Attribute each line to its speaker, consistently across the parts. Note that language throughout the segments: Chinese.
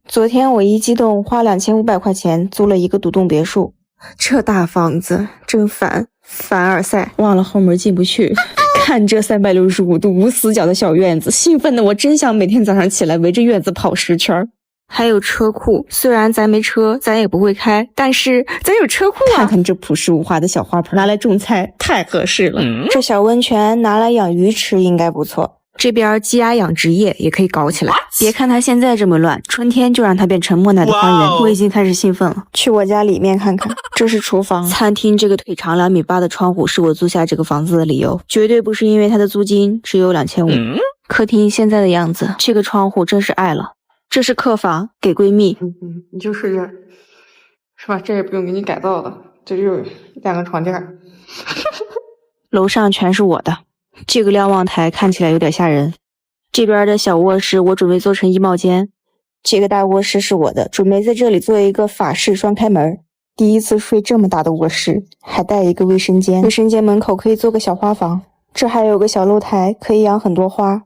Speaker 1: 昨天我一激动，花2500块钱租了一个独栋别墅。这大房子真烦，凡尔赛，忘了后门进不去。看这365度无死角的小院子，兴奋的我真想每天早上起来围着院子跑10圈。还有车库，虽然咱没车，咱也不会开，但是咱有车库啊！看看这朴实无华的小花盆，拿来种菜太合适了。这小温泉拿来养鱼吃应该不错。这边鸡鸭养殖业也可以搞起来。别看它现在这么乱，春天就让它变成莫奈的花园。我已经开始兴奋了。去我家里面看看，这是厨房。餐厅这个腿长2.8米的窗户是我租下这个房子的理由，绝对不是因为它的租金只有2500。客厅现在的样子，这个窗户真是爱了。这是客房，给闺蜜。你就睡这儿，是吧？这也不用给你改造了，这就2个床垫。楼上全是我的。这个瞭望台看起来有点吓人。这边的小卧室我准备做成衣帽间。这个大卧室是我的，准备在这里做一个法式双开门。第一次睡这么大的卧室，还带一个卫生间。卫生间门口可以做个小花房。这还有个小露台，可以养很多花。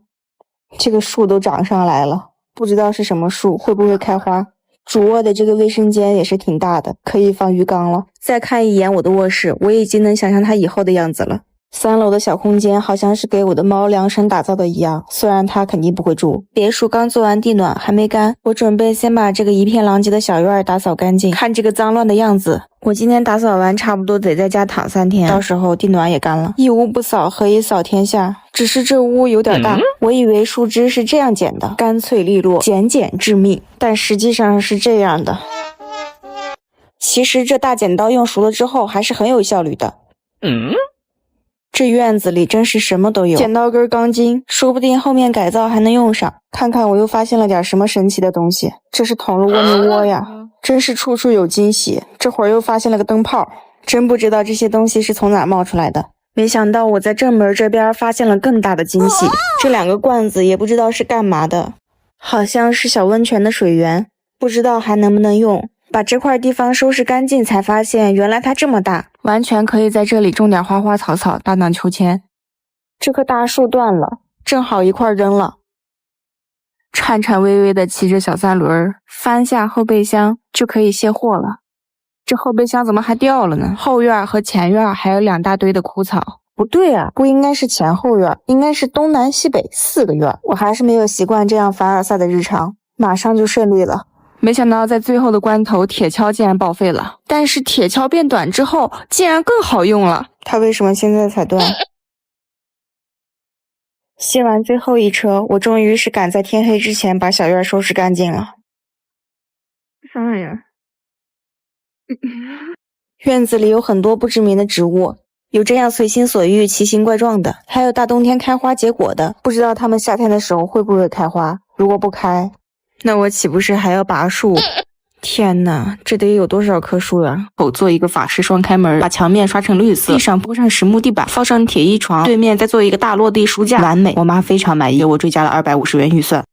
Speaker 1: 这个树都长上来了，不知道是什么树，会不会开花。主卧的这个卫生间也是挺大的，可以放鱼缸了。再看一眼我的卧室，我已经能想象它以后的样子了。3楼的小空间好像是给我的猫量身打造的一样，虽然它肯定不会住。别墅刚做完地暖，还没干，我准备先把这个一片狼藉的小院打扫干净。看这个脏乱的样子，我今天打扫完差不多得在家躺3天，到时候地暖也干了。一屋不扫何以扫天下？只是这屋有点大，我以为树枝是这样剪的，干脆利落，简简致命，但实际上是这样的。其实这大剪刀用熟了之后还是很有效率的。这院子里真是什么都有，剪刀根、钢筋，说不定后面改造还能用上。看看我又发现了点什么神奇的东西，这是捅了蜗牛窝呀，真是处处有惊喜。这会儿又发现了个灯泡，真不知道这些东西是从哪冒出来的。没想到我在正门这边发现了更大的惊喜，这2个罐子也不知道是干嘛的，好像是小温泉的水源，不知道还能不能用。把这块地方收拾干净，才发现原来它这么大，完全可以在这里种点花花草草，荡荡秋千。这棵大树断了，正好一块扔了。颤颤巍巍地骑着小3轮，翻下后备箱就可以卸货了。这后备箱怎么还掉了呢？后院和前院还有2大堆的枯草。不对啊，不应该是前后院，应该是东南西北4个院。我还是没有习惯这样凡尔赛的日常，马上就顺利了。没想到在最后的关头，铁锹竟然报废了。但是铁锹变短之后，竟然更好用了。它为什么现在才断？卸完最后一车，我终于是赶在天黑之前把小院收拾干净了。啥玩意儿？院子里有很多不知名的植物，有这样随心所欲、奇形怪状的，还有大冬天开花结果的。不知道它们夏天的时候会不会开花？如果不开，那我岂不是还要拔树？天哪，这得有多少棵树呀！我做一个法式双开门，把墙面刷成绿色，地上铺上实木地板，放上铁衣床，对面再做一个大落地书架，完美！我妈非常满意，给我追加了250元预算。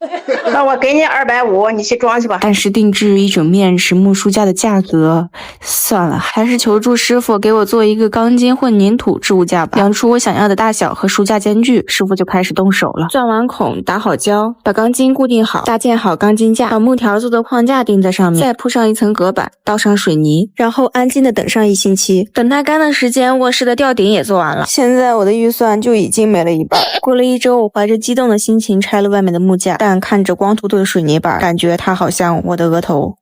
Speaker 2: 那我给你250，你去装去吧。
Speaker 1: 但是定制一整面实木书架的价格，算了，还是求助师傅给我做一个钢筋混凝土置物架吧，量出我想要的大小和书架间距，师傅就开始动手了。钻完孔，打好胶，把钢筋固定好，搭建好钢筋架，把木条做的框架钉在上面，再铺上一层隔板，倒上水泥，然后安静的等上1星期。等它干的时间，卧室的吊顶也做完了。现在我的预算就已经没了一半。过了1周，我怀着激动的心情拆了外面的木架，但看着光秃秃的水泥板，感觉它好像我的额头。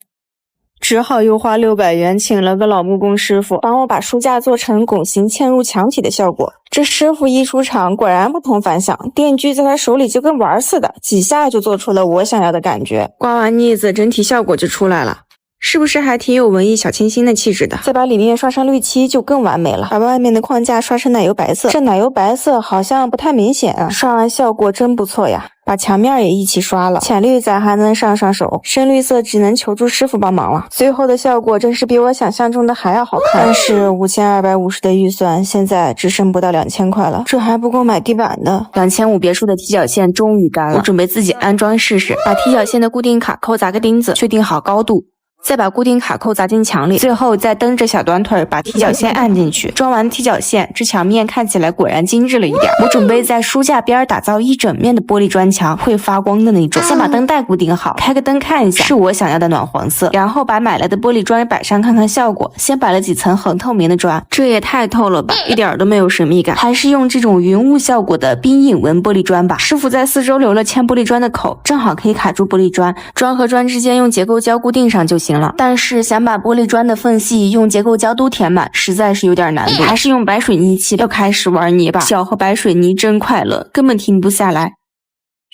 Speaker 1: 只好又花600元请了个老木工师傅，帮我把书架做成拱形嵌入墙体的效果。这师傅一出场，果然不同凡响，电锯在他手里就跟玩似的，几下就做出了我想要的感觉。刮完腻子，整体效果就出来了。是不是还挺有文艺小清新的气质的？再把里面刷上绿漆就更完美了。把外面的框架刷成奶油白色，这奶油白色好像不太明显啊，刷完效果真不错呀。把墙面也一起刷了，浅绿咱还能上手，深绿色只能求助师傅帮忙了。最后的效果真是比我想象中的还要好看。但是5250的预算现在只剩不到2000块了，这还不够买地板的。2500别墅的踢脚线终于干了，我准备自己安装试试，把踢脚线的固定卡扣砸个钉子，确定好高度。再把固定卡扣砸进墙里，最后再蹬着小短腿把踢脚线按进去。装完踢脚线，这墙面看起来果然精致了一点。我准备在书架边打造一整面的玻璃砖墙，会发光的那种。先把灯带固定好，开个灯看一下，是我想要的暖黄色。然后把买来的玻璃砖摆上看看效果。先摆了几层横透明的砖，这也太透了吧，一点都没有神秘感。还是用这种云雾效果的冰影纹玻璃砖吧。师傅在四周留了嵌玻璃砖的口，正好可以卡住玻璃砖，砖和砖之间用结构胶固定上就行了。但是想把玻璃砖的缝隙用结构胶都填满，实在是有点难度，还是用白水泥砌。要开始玩泥巴，小和白水泥真快乐，根本停不下来。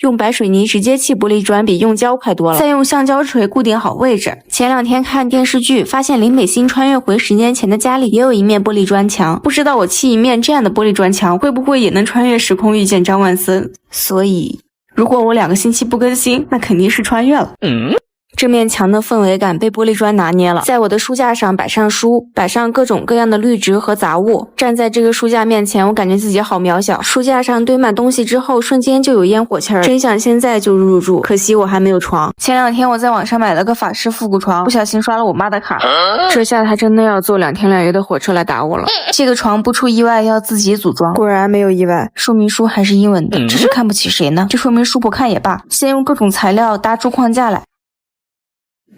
Speaker 1: 用白水泥直接砌玻璃砖比用胶快多了。再用橡胶锤固定好位置。前2天看电视剧，发现林美心穿越回10年前的家里也有一面玻璃砖墙，不知道我砌一面这样的玻璃砖墙，会不会也能穿越时空遇见张万森？所以，如果我2个星期不更新，那肯定是穿越了。这面墙的氛围感被玻璃砖拿捏了。在我的书架上摆上书，摆上各种各样的绿植和杂物。站在这个书架面前，我感觉自己好渺小。书架上堆满东西之后，瞬间就有烟火气儿，真想现在就入住。可惜我还没有床。前2天我在网上买了个法式复古床，不小心刷了我妈的卡，这下她真的要坐2天2夜的火车来打我了。这个床不出意外要自己组装，果然没有意外。说明书还是英文的，这是看不起谁呢？这说明书不看也罢。先用各种材料搭出框架来。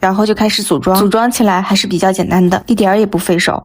Speaker 1: 然后就开始组装，组装起来还是比较简单的，一点也不费手。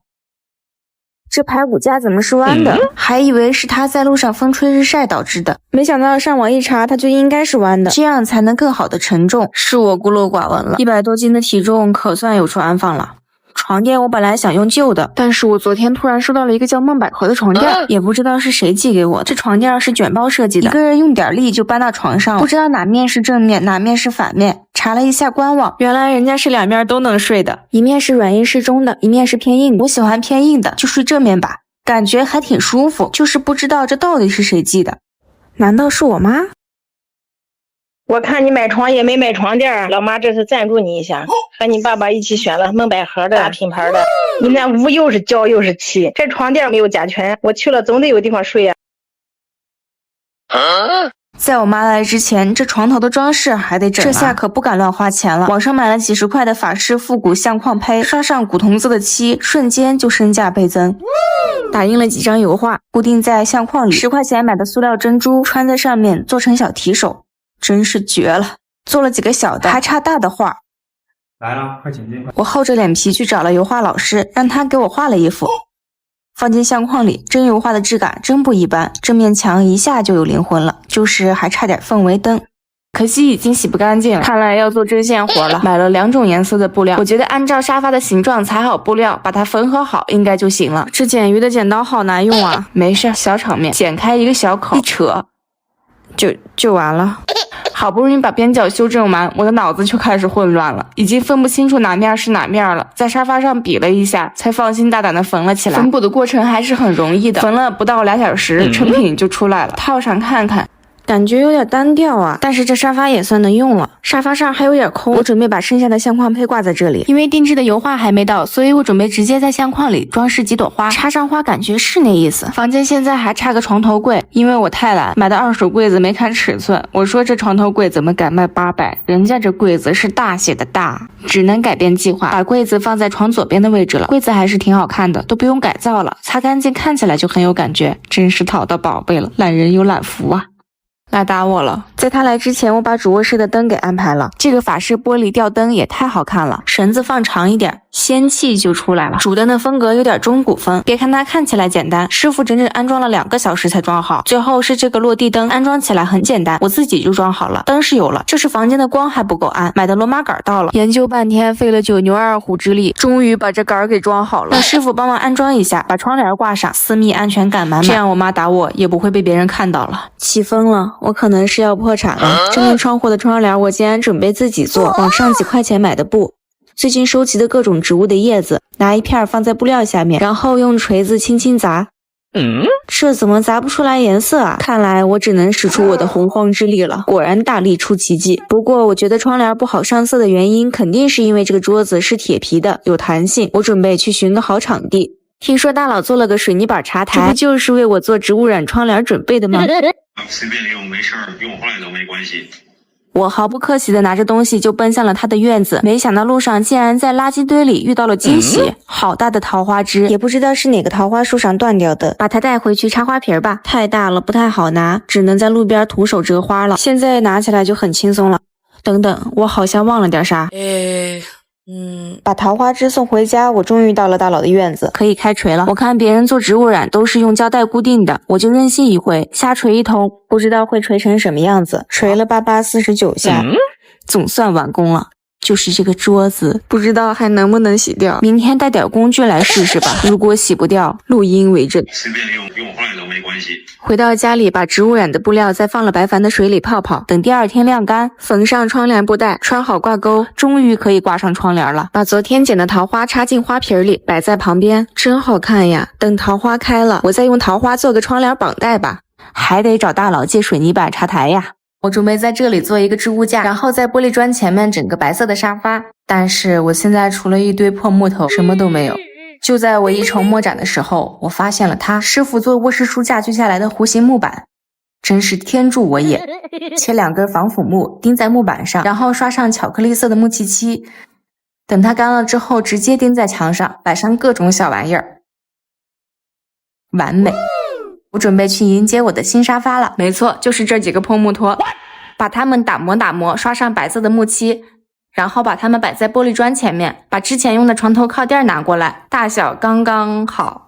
Speaker 1: 这排骨架怎么是弯的？还以为是它在路上风吹日晒导致的，没想到上网一查，它就应该是弯的，这样才能更好的承重。是我孤陋寡闻了，100多斤的体重可算有处安放了。床垫我本来想用旧的，但是我昨天突然收到了一个叫梦百合的床垫，也不知道是谁寄给我。这床垫是卷包设计的，一个人用点力就搬到床上，不知道哪面是正面，哪面是反面。查了一下官网，原来人家是2面都能睡的，一面是软硬适中的，一面是偏硬的。我喜欢偏硬的，就睡这面吧，感觉还挺舒服。就是不知道这到底是谁寄的？难道是我妈？
Speaker 2: 我看你买床也没买床垫，老妈这次赞助你一下，和你爸爸一起选了梦百合的大品牌的。你那屋又是胶又是漆，这床垫没有甲醛，我去了总得有地方睡呀。
Speaker 1: 在我妈来之前，这床头的装饰还得整，这下可不敢乱花钱了。网上买了几十块的法式复古相框胚，刷上古铜色的漆，瞬间就身价倍增。打印了几张油画，固定在相框里。10块钱买的塑料珍珠，穿在上面做成小提手，真是绝了。做了几个小的，还差大的画。
Speaker 3: 来了，快请进。
Speaker 1: 我厚着脸皮去找了油画老师，让他给我画了一幅。放进相框里，真油画的质感真不一般，这面墙一下就有灵魂了，就是还差点氛围灯。可惜已经洗不干净了，看来要做针线活了。买了2种颜色的布料，我觉得按照沙发的形状裁好布料，把它缝合好应该就行了。这剪鱼的剪刀好难用啊，没事，小场面，剪开一个小口，一扯就完了。好不容易把边角修正完，我的脑子却开始混乱了，已经分不清楚哪面是哪面了。在沙发上比了一下，才放心大胆的缝了起来。缝补的过程还是很容易的，缝了不到2小时，成品就出来了。套上看看，感觉有点单调啊，但是这沙发也算能用了。沙发上还有点空，我准备把剩下的相框胚挂在这里。因为定制的油画还没到，所以我准备直接在相框里装饰几朵花，插上花感觉是那意思。房间现在还差个床头柜，因为我太懒，买的2手柜子没看尺寸。我说这床头柜怎么敢卖800？人家这柜子是大写的大，只能改变计划，把柜子放在床左边的位置了。柜子还是挺好看的，都不用改造了，擦干净看起来就很有感觉，真是讨到宝贝了，懒人有懒福啊。来打我了。在他来之前，我把主卧室的灯给安排了。这个法式玻璃吊灯也太好看了，绳子放长一点，仙气就出来了。主灯的风格有点中古风，别看它看起来简单，师傅整整安装了2个小时才装好。最后是这个落地灯，安装起来很简单，我自己就装好了。灯是有了，就是房间的光还不够暗，买的罗马杆到了，研究半天费了9牛2虎之力，终于把这杆给装好了。让师傅帮忙安装一下，把窗帘挂上，私密安全感满满，这样我妈打我也不会被别人看到了。起风了，我可能是要破产了。这面窗户的窗帘我竟然准备自己做，网上几块钱买的布，最近收集的各种植物的叶子，拿一片放在布料下面，然后用锤子轻轻砸。这怎么砸不出来颜色啊？看来我只能使出我的洪荒之力了。果然大力出奇迹。不过我觉得窗帘不好上色的原因，肯定是因为这个桌子是铁皮的，有弹性。我准备去寻个好场地。听说大佬做了个水泥板茶台，这不就是为我做植物染窗帘准备的吗？
Speaker 4: 随便用，没事儿，用坏了都没关系。
Speaker 1: 我毫不客气的拿着东西就奔向了他的院子，没想到路上竟然在垃圾堆里遇到了惊喜，好大的桃花枝，也不知道是哪个桃花树上断掉的，把它带回去插花瓶吧，太大了不太好拿，只能在路边徒手折花了，现在拿起来就很轻松了。等等，我好像忘了点啥。把桃花枝送回家，我终于到了大佬的院子，可以开锤了。我看别人做植物染都是用胶带固定的，我就任性一回，瞎锤一通，不知道会锤成什么样子。锤了8849下，总算完工了。就是这个桌子，不知道还能不能洗掉，明天带点工具来试试吧。如果洗不掉，录音为证。
Speaker 4: 随便用坏都没关系。
Speaker 1: 回到家里，把植物染的布料再放了白矾的水里泡泡，等第二天晾干，缝上窗帘布带，穿好挂钩，终于可以挂上窗帘了。把昨天剪的桃花插进花瓶里，摆在旁边，真好看呀。等桃花开了，我再用桃花做个窗帘绑带吧。还得找大佬借水泥板插台呀。我准备在这里做一个置物架，然后在玻璃砖前面整个白色的沙发。但是我现在除了一堆破木头，什么都没有。就在我一筹莫展的时候，我发现了他师傅做卧室书架锯下来的弧形木板，真是天助我也。切2根防腐木钉在木板上，然后刷上巧克力色的木漆漆，等它干了之后直接钉在墙上，摆上各种小玩意儿，完美。我准备去迎接我的新沙发了，没错，就是这几个破木托，把它们打磨，刷上白色的木漆，然后把它们摆在玻璃砖前面，把之前用的床头靠垫拿过来，大小刚刚好。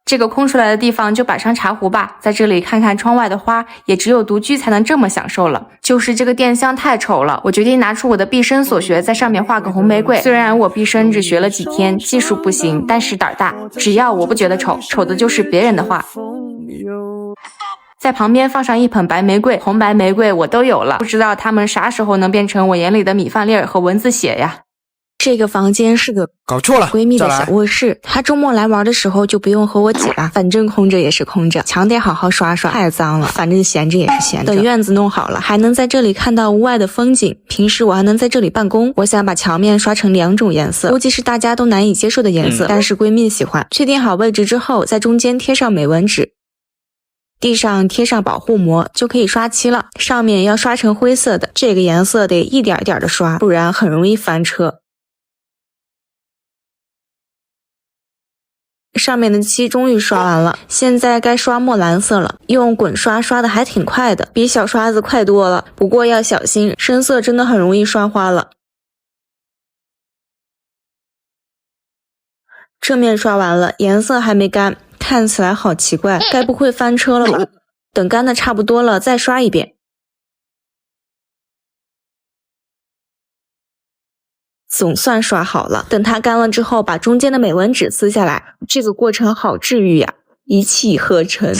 Speaker 1: 这个空出来的地方就摆上茶壶吧，在这里看看窗外的花，也只有独居才能这么享受了。就是这个电箱太丑了，我决定拿出我的毕生所学，在上面画个红玫瑰。虽然我毕生只学了几天，技术不行，但是胆大，只要我不觉得丑，丑的就是别人的画。在旁边放上一盆白玫瑰，红白玫瑰我都有了，不知道它们啥时候能变成我眼里的米饭粒儿和蚊子血呀。这个房间是个
Speaker 5: 搞错了，
Speaker 1: 闺蜜的小卧室，她周末来玩的时候就不用和我挤了，反正空着也是空着，墙得好好刷刷，太脏了，反正闲着也是闲着。等院子弄好了，还能在这里看到屋外的风景，平时我还能在这里办公。我想把墙面刷成2种颜色，估计是大家都难以接受的颜色，但是闺蜜喜欢。确定好位置之后，在中间贴上美纹纸，地上贴上保护膜，就可以刷漆了。上面要刷成灰色的，这个颜色得一点点的刷，不然很容易翻车。上面的漆终于刷完了，现在该刷墨蓝色了。用滚刷刷的还挺快的，比小刷子快多了，不过要小心，深色真的很容易刷花了。正面刷完了，颜色还没干，看起来好奇怪，该不会翻车了吧？等干的差不多了，再刷一遍。总算刷好了，等它干了之后，把中间的美纹纸撕下来。这个过程好治愈呀，一气呵成。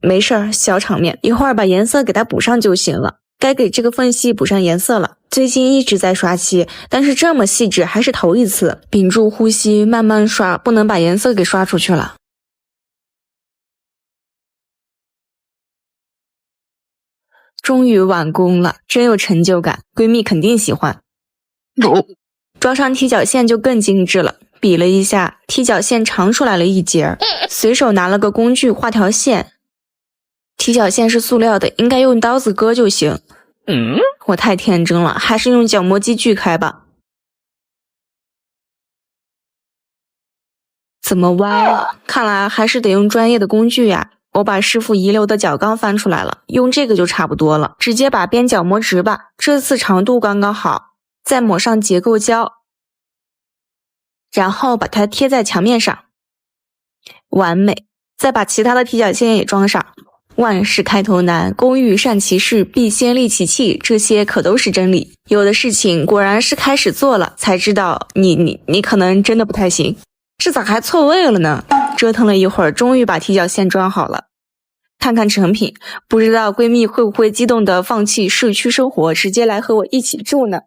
Speaker 1: 没事儿，小场面，一会儿把颜色给它补上就行了。该给这个缝隙补上颜色了。最近一直在刷漆，但是这么细致还是头一次。屏住呼吸，慢慢刷，不能把颜色给刷出去了。终于完工了，真有成就感，闺蜜肯定喜欢。装上踢脚线就更精致了，比了一下，踢脚线长出来了一截，随手拿了个工具画条线。踢脚线是塑料的，应该用刀子割就行。我太天真了，还是用角磨机锯开吧。怎么歪了？看来还是得用专业的工具呀。我把师傅遗留的角钢翻出来了，用这个就差不多了。直接把边角磨直吧，这次长度刚刚好。再抹上结构胶，然后把它贴在墙面上，完美。再把其他的踢脚线也装上。万事开头难，工欲善其事，必先利其器，这些可都是真理。有的事情果然是开始做了才知道你可能真的不太行。这咋还错位了呢？折腾了一会儿，终于把踢脚线装好了。看看成品，不知道闺蜜会不会激动地放弃市区生活，直接来和我一起住呢？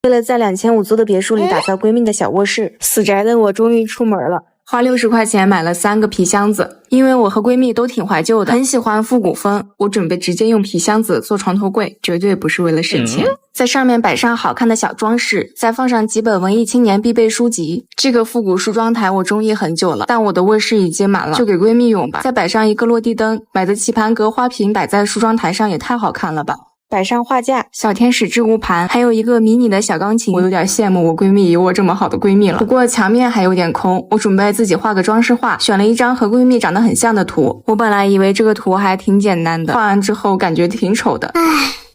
Speaker 1: 为了在2500租的别墅里打造闺蜜的小卧室，死宅的我终于出门了。花60块钱买了3个皮箱子，因为我和闺蜜都挺怀旧的，很喜欢复古风，我准备直接用皮箱子做床头柜，绝对不是为了省钱。在上面摆上好看的小装饰，再放上几本文艺青年必备书籍。这个复古梳妆台我中意很久了，但我的卧室已经满了，就给闺蜜用吧。再摆上一个落地灯，买的棋盘格花瓶摆在梳妆台上也太好看了吧。摆上画架、小天使置物盘，还有一个迷你的小钢琴。我有点羡慕我闺蜜有我这么好的闺蜜了。不过墙面还有点空，我准备自己画个装饰画，选了一张和闺蜜长得很像的图。我本来以为这个图还挺简单的，画完之后感觉挺丑的。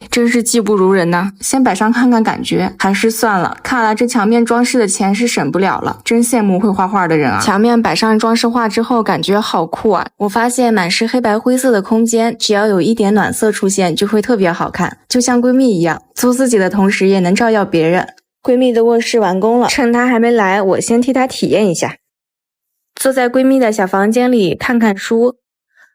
Speaker 1: 真是技不如人呐，先摆上看看感觉，还是算了。看来这墙面装饰的钱是省不了了，真羡慕会画画的人啊。墙面摆上装饰画之后，感觉好酷啊！我发现满是黑白灰色的空间，只要有一点暖色出现，就会特别好看，就像闺蜜一样，做自己的同时也能照耀别人。闺蜜的卧室完工了，趁她还没来，我先替她体验一下。坐在闺蜜的小房间里看看书，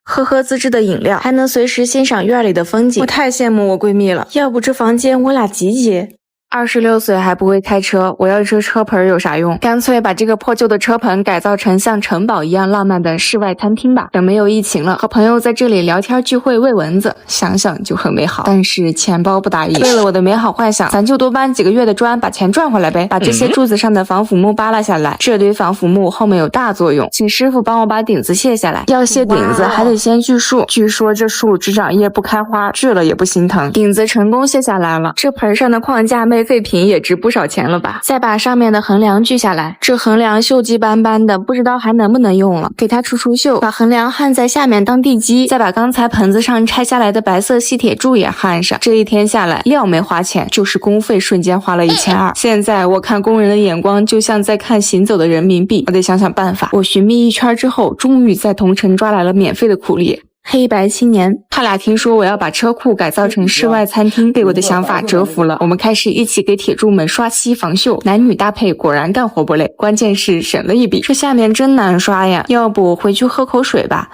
Speaker 1: 喝喝自制的饮料，还能随时欣赏院里的风景，我太羡慕我闺蜜了。要不这房间我俩挤挤。26岁还不会开车，我要这车盆有啥用？干脆把这个破旧的车盆改造成像城堡一样浪漫的室外餐厅吧。等没有疫情了，和朋友在这里聊天聚会喂蚊子，想想就很美好。但是钱包不答应，为了我的美好幻想，咱就多搬几个月的砖，把钱赚回来呗。把这些柱子上的防腐木扒拉下来，这堆防腐木后面有大作用，请师傅帮我把顶子卸下来。要卸顶子还得先锯树，据说这树只长叶不开花，锯了也不心疼。顶子成功卸下来了，这盆上的框架被废品也值不少钱了吧。再把上面的横梁锯下来，这横梁锈迹斑斑的，不知道还能不能用了，给它除锈，把横梁焊在下面当地基，再把刚才盆子上拆下来的白色细铁柱也焊上。这一天下来，料没花钱，就是工费瞬间花了1200。现在我看工人的眼光就像在看行走的人民币，我得想想办法。我寻觅一圈之后，终于在同城抓来了免费的苦力。黑白青年，他俩听说我要把车库改造成室外餐厅，被我的想法折服了。我们开始一起给铁柱们刷漆防锈，男女搭配果然干活不累，关键是省了一笔。这下面真难刷呀，要不回去喝口水吧。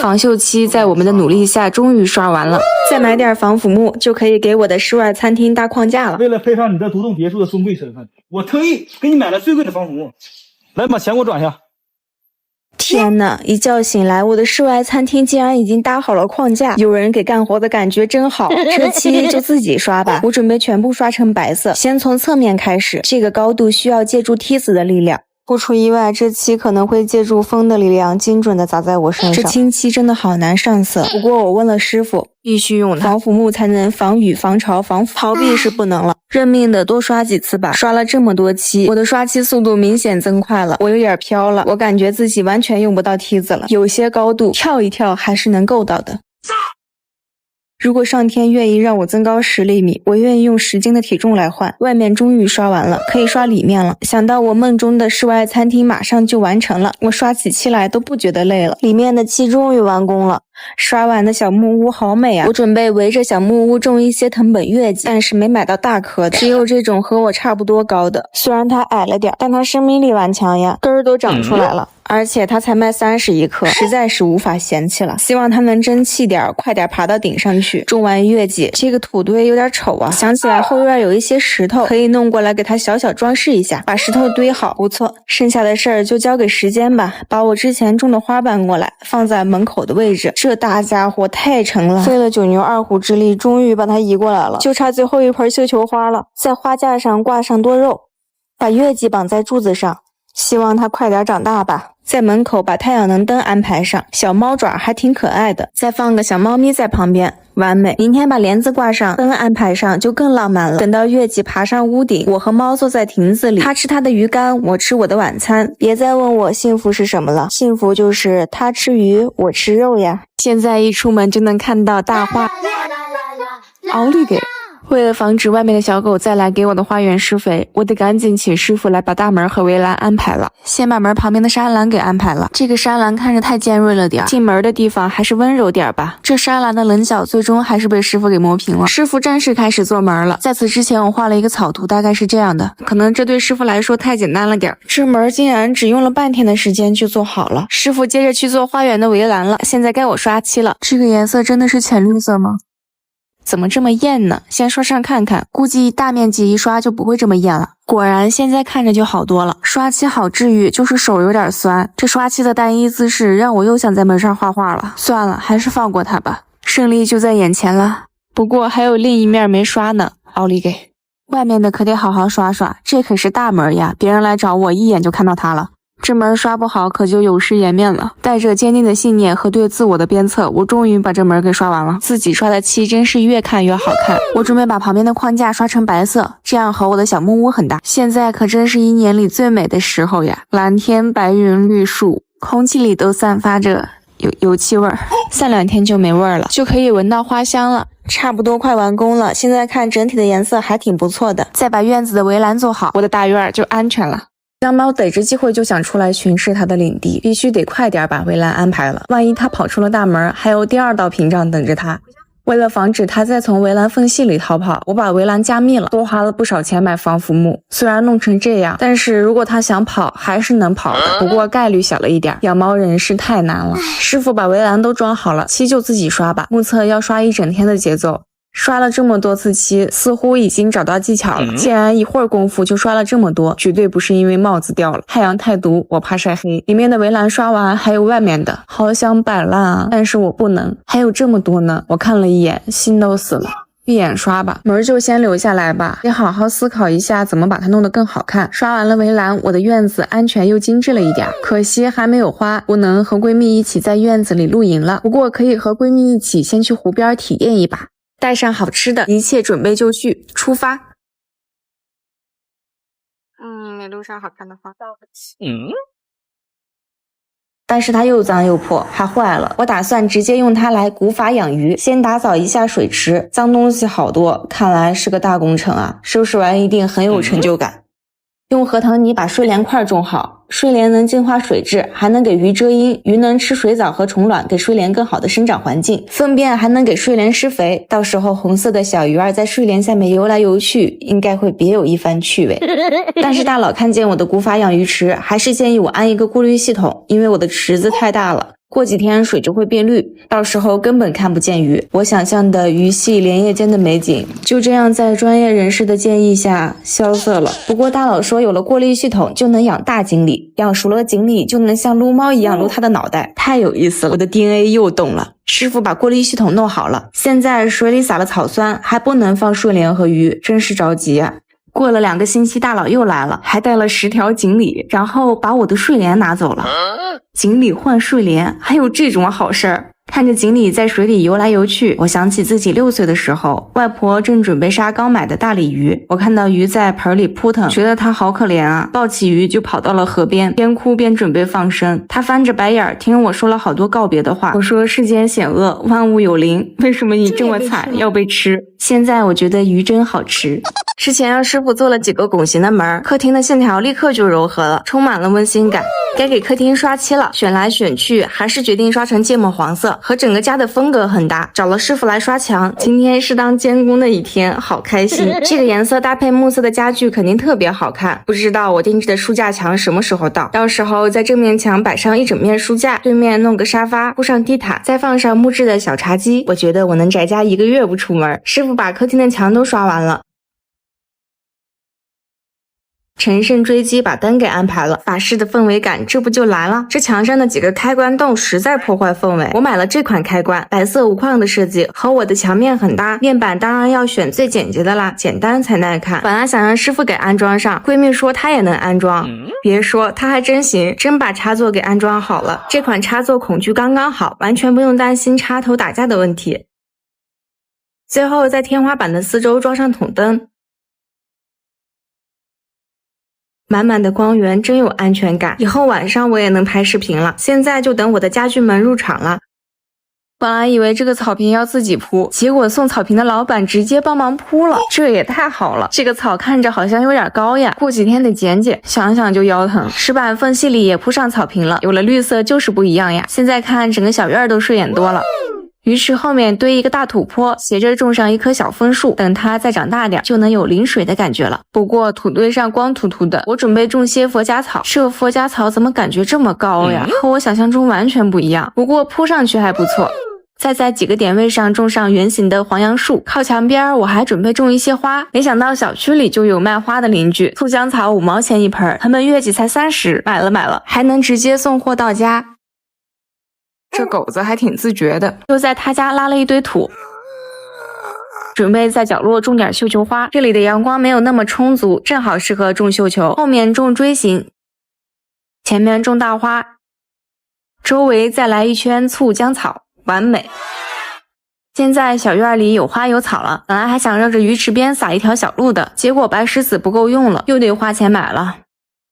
Speaker 1: 防锈漆在我们的努力下终于刷完了，再买点防腐木就可以给我的室外餐厅搭框架了。
Speaker 3: 为了配上你这独栋别墅的尊贵身份，我特意给你买了最贵的防腐木。来，把钱给我转下。
Speaker 1: 天哪！一觉醒来，我的室外餐厅竟然已经搭好了框架，有人给干活的感觉真好。这漆就自己刷吧，我准备全部刷成白色，先从侧面开始。这个高度需要借助梯子的力量。不出意外，这漆可能会借助风的力量精准的砸在我身上。这清漆真的好难上色，不过我问了师傅，必须用防腐木才能防雨、防潮、防腐，逃避是不能了。认命的多刷几次吧。刷了这么多漆，我的刷漆速度明显增快了，我有点飘了，我感觉自己完全用不到梯子了，有些高度跳一跳还是能够到的。如果上天愿意让我增高10厘米，我愿意用10斤的体重来换。外面终于刷完了，可以刷里面了。想到我梦中的室外餐厅马上就完成了，我刷起漆来都不觉得累了。里面的漆终于完工了，刷完的小木屋好美啊！我准备围着小木屋种一些藤本月季，但是没买到大棵的，只有这种和我差不多高的。虽然它矮了点，但它生命力顽强呀，根儿都长出来了。而且它才卖31克，实在是无法嫌弃了。希望它能争气点，快点爬到顶上去。种完月季，这个土堆有点丑啊。想起来后院有一些石头，可以弄过来给它小小装饰一下。把石头堆好，不错。剩下的事儿就交给时间吧。把我之前种的花搬过来，放在门口的位置。这大家伙太沉了，费了9牛2虎之力，终于把它移过来了。就差最后一盆绣球花了。在花架上挂上多肉，把月季绑在柱子上。希望它快点长大吧。在门口把太阳能灯安排上，小猫爪还挺可爱的，再放个小猫咪在旁边，完美。明天把帘子挂上，灯安排上就更浪漫了。等到月季爬上屋顶，我和猫坐在亭子里，它吃它的鱼干，我吃我的晚餐。别再问我幸福是什么了，幸福就是它吃鱼，我吃肉呀。现在一出门就能看到大花奥利给。为了防止外面的小狗再来给我的花园施肥，我得赶紧请师傅来把大门和围栏安排了。先把门旁边的栅栏给安排了，这个栅栏看着太尖锐了点，进门的地方还是温柔点吧。这栅栏的棱角最终还是被师傅给磨平了。师傅正式开始做门了。在此之前我画了一个草图，大概是这样的，可能这对师傅来说太简单了点，这门竟然只用了半天的时间就做好了。师傅接着去做花园的围栏了，现在该我刷漆了。这个颜色真的是浅绿色吗？怎么这么艳呢？先刷上看看，估计大面积一刷就不会这么艳了。果然现在看着就好多了。刷漆好治愈，就是手有点酸。这刷漆的单一姿势让我又想在门上画画了。算了，还是放过它吧，胜利就在眼前了。不过还有另一面没刷呢，奥利给！外面的可得好好刷刷，这可是大门呀，别人来找我一眼就看到它了。这门刷不好可就有失颜面了。带着坚定的信念和对自我的鞭策，我终于把这门给刷完了。自己刷的漆真是越看越好看。我准备把旁边的框架刷成白色，这样和我的小木屋很搭。现在可真是一年里最美的时候呀，蓝天白云绿树，空气里都散发着油漆味儿。散2天就没味儿了，就可以闻到花香了。差不多快完工了，现在看整体的颜色还挺不错的。再把院子的围栏做好，我的大院就安全了。张猫逮着机会就想出来巡视它的领地，必须得快点把围栏安排了，万一它跑出了大门，还有第2道屏障等着它。为了防止它再从围栏缝隙里逃跑，我把围栏加密了，多花了不少钱买防腐木。虽然弄成这样，但是如果它想跑还是能跑的，不过概率小了一点。养猫人是太难了。师傅把围栏都装好了，漆就自己刷吧，目测要刷一整天的节奏。刷了这么多次漆，似乎已经找到技巧了。既然一会儿功夫就刷了这么多，绝对不是因为帽子掉了。太阳太毒，我怕晒黑。里面的围栏刷完，还有外面的，好想摆烂啊，但是我不能。还有这么多呢，我看了一眼，心都死了。闭眼刷吧，门就先留下来吧，得好好思考一下怎么把它弄得更好看。刷完了围栏，我的院子安全又精致了一点，可惜还没有花，不能和闺蜜一起在院子里露营了。不过可以和闺蜜一起先去湖边体验一把。带上好吃的，一切准备就绪，出发。没录上好看的花。但是它又脏又破，还坏了。我打算直接用它来古法养鱼，先打扫一下水池，脏东西好多，看来是个大工程啊！收拾完一定很有成就感。用核桃泥把睡莲块种好，睡莲能净化水质，还能给鱼遮阴，鱼能吃水藻和虫卵，给睡莲更好的生长环境。粪便还能给睡莲施肥，到时候红色的小鱼儿在睡莲下面游来游去，应该会别有一番趣味。但是大佬看见我的古法养鱼池，还是建议我安一个过滤系统，因为我的池子太大了。过几天水就会变绿，到时候根本看不见鱼。我想象的鱼戏莲叶间的美景，就这样在专业人士的建议下萧瑟了。不过大佬说有了过滤系统就能养大锦鲤，养熟了锦鲤就能像撸猫一样撸它的脑袋，太有意思了，我的 DNA 又动了。师傅把过滤系统弄好了，现在水里撒了草酸，还不能放睡莲和鱼，真是着急啊。过了2个星期，大佬又来了，还带了10条锦鲤，然后把我的睡莲拿走了。锦鲤换睡莲，还有这种好事儿？看着锦鲤在水里游来游去，我想起自己6岁的时候，外婆正准备杀刚买的大鲤鱼，我看到鱼在盆里扑腾，觉得它好可怜啊，抱起鱼就跑到了河边，边哭边准备放生。它翻着白眼听我说了好多告别的话，我说世间险恶，万物有灵，为什么你这么惨要被吃？现在我觉得鱼真好吃。之前让师傅做了几个拱形的门，客厅的线条立刻就柔和了，充满了温馨感。该给客厅刷漆了，选来选去还是决定刷成芥末黄色，和整个家的风格很搭。找了师傅来刷墙，今天是当监工的一天，好开心。这个颜色搭配木色的家具肯定特别好看。不知道我定制的书架墙什么时候到时候在正面墙摆上一整面书架，对面弄个沙发，铺上地毯，再放上木质的小茶几，我觉得我能宅家1个月不出门。师傅把客厅的墙都刷完了，乘胜追击把灯给安排了，法式的氛围感这不就来了。这墙上的几个开关洞实在破坏氛围，我买了这款开关，白色无框的设计和我的墙面很搭，面板当然要选最简洁的啦，简单才耐看。本来想让师傅给安装上，闺蜜说她也能安装，别说她还真行，真把插座给安装好了。这款插座孔距刚刚好，完全不用担心插头打架的问题。最后在天花板的四周装上筒灯，满满的光源真有安全感，以后晚上我也能拍视频了。现在就等我的家具们入场了。本来以为这个草坪要自己铺，结果送草坪的老板直接帮忙铺了，这也太好了。这个草看着好像有点高呀，过几天得剪剪，想想就腰疼。石板缝隙里也铺上草坪了，有了绿色就是不一样呀。现在看整个小院都顺眼多了。鱼池后面堆一个大土坡，斜着种上一棵小枫树，等它再长大点就能有淋水的感觉了。不过土堆上光秃秃的，我准备种些佛家草。这佛家草怎么感觉这么高呀？和我想象中完全不一样，不过铺上去还不错。再在几个点位上种上圆形的黄杨树，靠墙边我还准备种一些花，没想到小区里就有卖花的邻居，酢浆草5毛钱一盆，他们月季才30，买了，还能直接送货到家。这狗子还挺自觉的，又在他家拉了一堆土，准备在角落种点绣球花。这里的阳光没有那么充足，正好适合种绣球，后面种锥形，前面种大花，周围再来一圈醋浆草，完美。现在小院里有花有草了，本来还想绕着鱼池边撒一条小路的，结果白石子不够用了，又得花钱买了。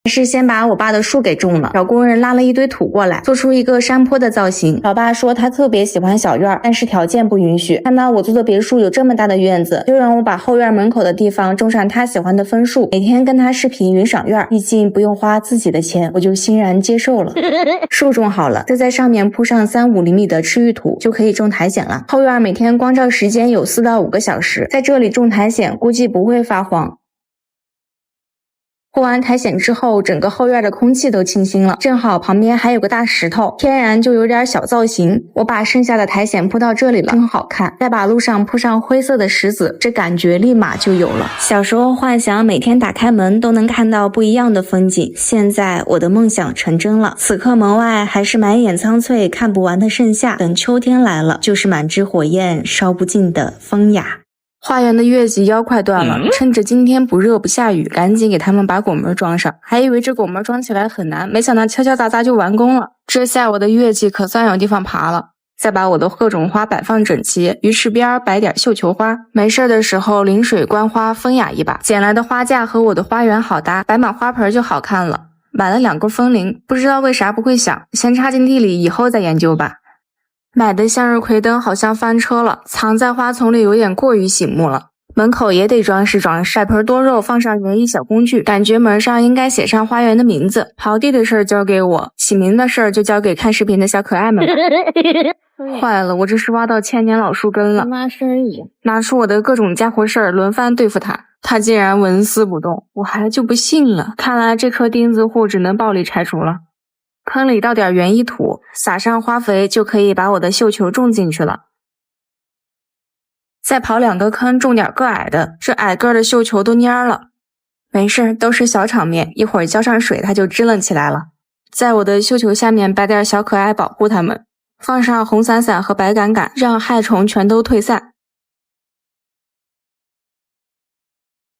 Speaker 1: 还是先把我爸的树给种了，找工人拉了一堆土过来，做出一个山坡的造型。老爸说他特别喜欢小院，但是条件不允许。看到我租的别墅有这么大的院子，就让我把后院门口的地方种上他喜欢的枫树，每天跟他视频云赏院，毕竟不用花自己的钱，我就欣然接受了。树种好了，再在上面铺上3-5厘米的赤玉土，就可以种苔藓了。后院每天光照时间有4到5个小时，在这里种苔藓估计不会发黄。铺完苔藓之后，整个后院的空气都清新了，正好旁边还有个大石头，天然就有点小造型。我把剩下的苔藓铺到这里了，真好看。再把路上铺上灰色的石子，这感觉立马就有了。小时候幻想每天打开门都能看到不一样的风景，现在我的梦想成真了。此刻门外还是满眼苍翠看不完的盛夏，等秋天来了，就是满枝火焰烧不尽的风雅。花园的月季腰快断了，趁着今天不热不下雨，赶紧给他们把拱门装上。还以为这拱门装起来很难，没想到敲敲砸砸就完工了。这下我的月季可算有地方爬了。再把我的各种花摆放整齐，鱼池边摆点绣球花，没事的时候淋水观花风雅一把。捡来的花架和我的花园好搭，摆满花盆就好看了。买了2个风铃，不知道为啥不会响，先插进地里，以后再研究吧。买的向日葵灯好像翻车了，藏在花丛里有点过于醒目了。门口也得装饰装饰，摆盆多肉，放上园艺小工具，感觉门上应该写上花园的名字。刨地的事儿交给我，起名的事儿就交给看视频的小可爱们吧。坏了，我这是挖到千年老树根了。妈生意，拿出我的各种家伙事儿，轮番对付他。他竟然纹丝不动，我还就不信了。看来这棵钉子户只能暴力拆除了。坑里倒点园艺土，撒上花肥，就可以把我的绣球种进去了。再刨2个坑，种点个矮的，这矮个的绣球都蔫了。没事，都是小场面，一会儿浇上水它就支棱起来了。在我的绣球下面摆点小可爱保护它们，放上红伞伞和白杆杆，让害虫全都退散。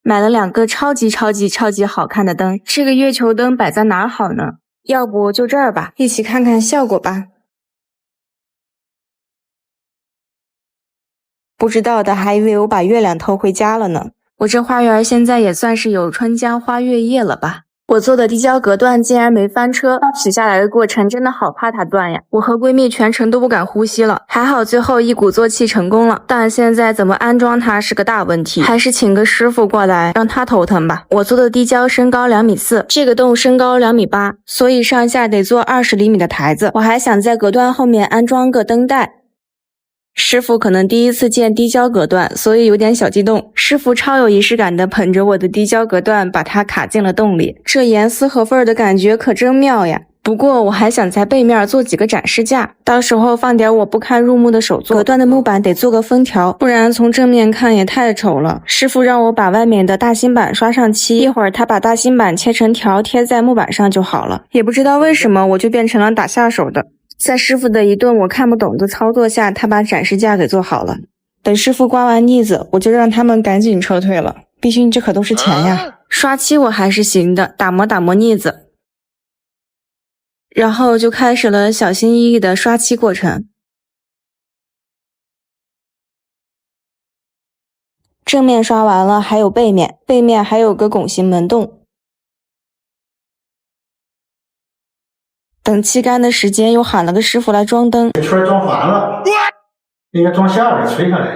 Speaker 1: 买了2个超级好看的灯，这个月球灯摆在哪儿好呢？要不就这儿吧，一起看看效果吧。不知道的还以为我把月亮偷回家了呢。我这花园现在也算是有春江花月夜了吧。我做的地胶隔断竟然没翻车，取下来的过程真的好怕它断呀。我和闺蜜全程都不敢呼吸了，还好最后一鼓作气成功了，但现在怎么安装它是个大问题，还是请个师傅过来让他头疼吧。我做的地胶身高2.4米，这个洞身高2.8米，所以上下得做20厘米的台子。我还想在隔断后面安装个灯带。师傅可能第一次见地胶隔断，所以有点小激动。师傅超有仪式感的捧着我的地胶隔断，把它卡进了洞里。这严丝合缝的感觉可真妙呀！不过我还想在背面做几个展示架，到时候放点我不堪入目的手作。隔断的木板得做个封条，不然从正面看也太丑了。师傅让我把外面的大芯板刷上漆，一会儿他把大芯板切成条贴在木板上就好了。也不知道为什么我就变成了打下手的。在师傅的一顿我看不懂的操作下，他把展示架给做好了。等师傅刮完腻子，我就让他们赶紧撤退了，毕竟这可都是钱呀。刷漆我还是行的，打磨腻子。然后就开始了小心翼翼的刷漆过程。正面刷完了，还有背面，背面还有个拱形门洞。等漆干的时间，又喊了个师傅来装灯。
Speaker 5: 圈装反了，应该装下边垂下来，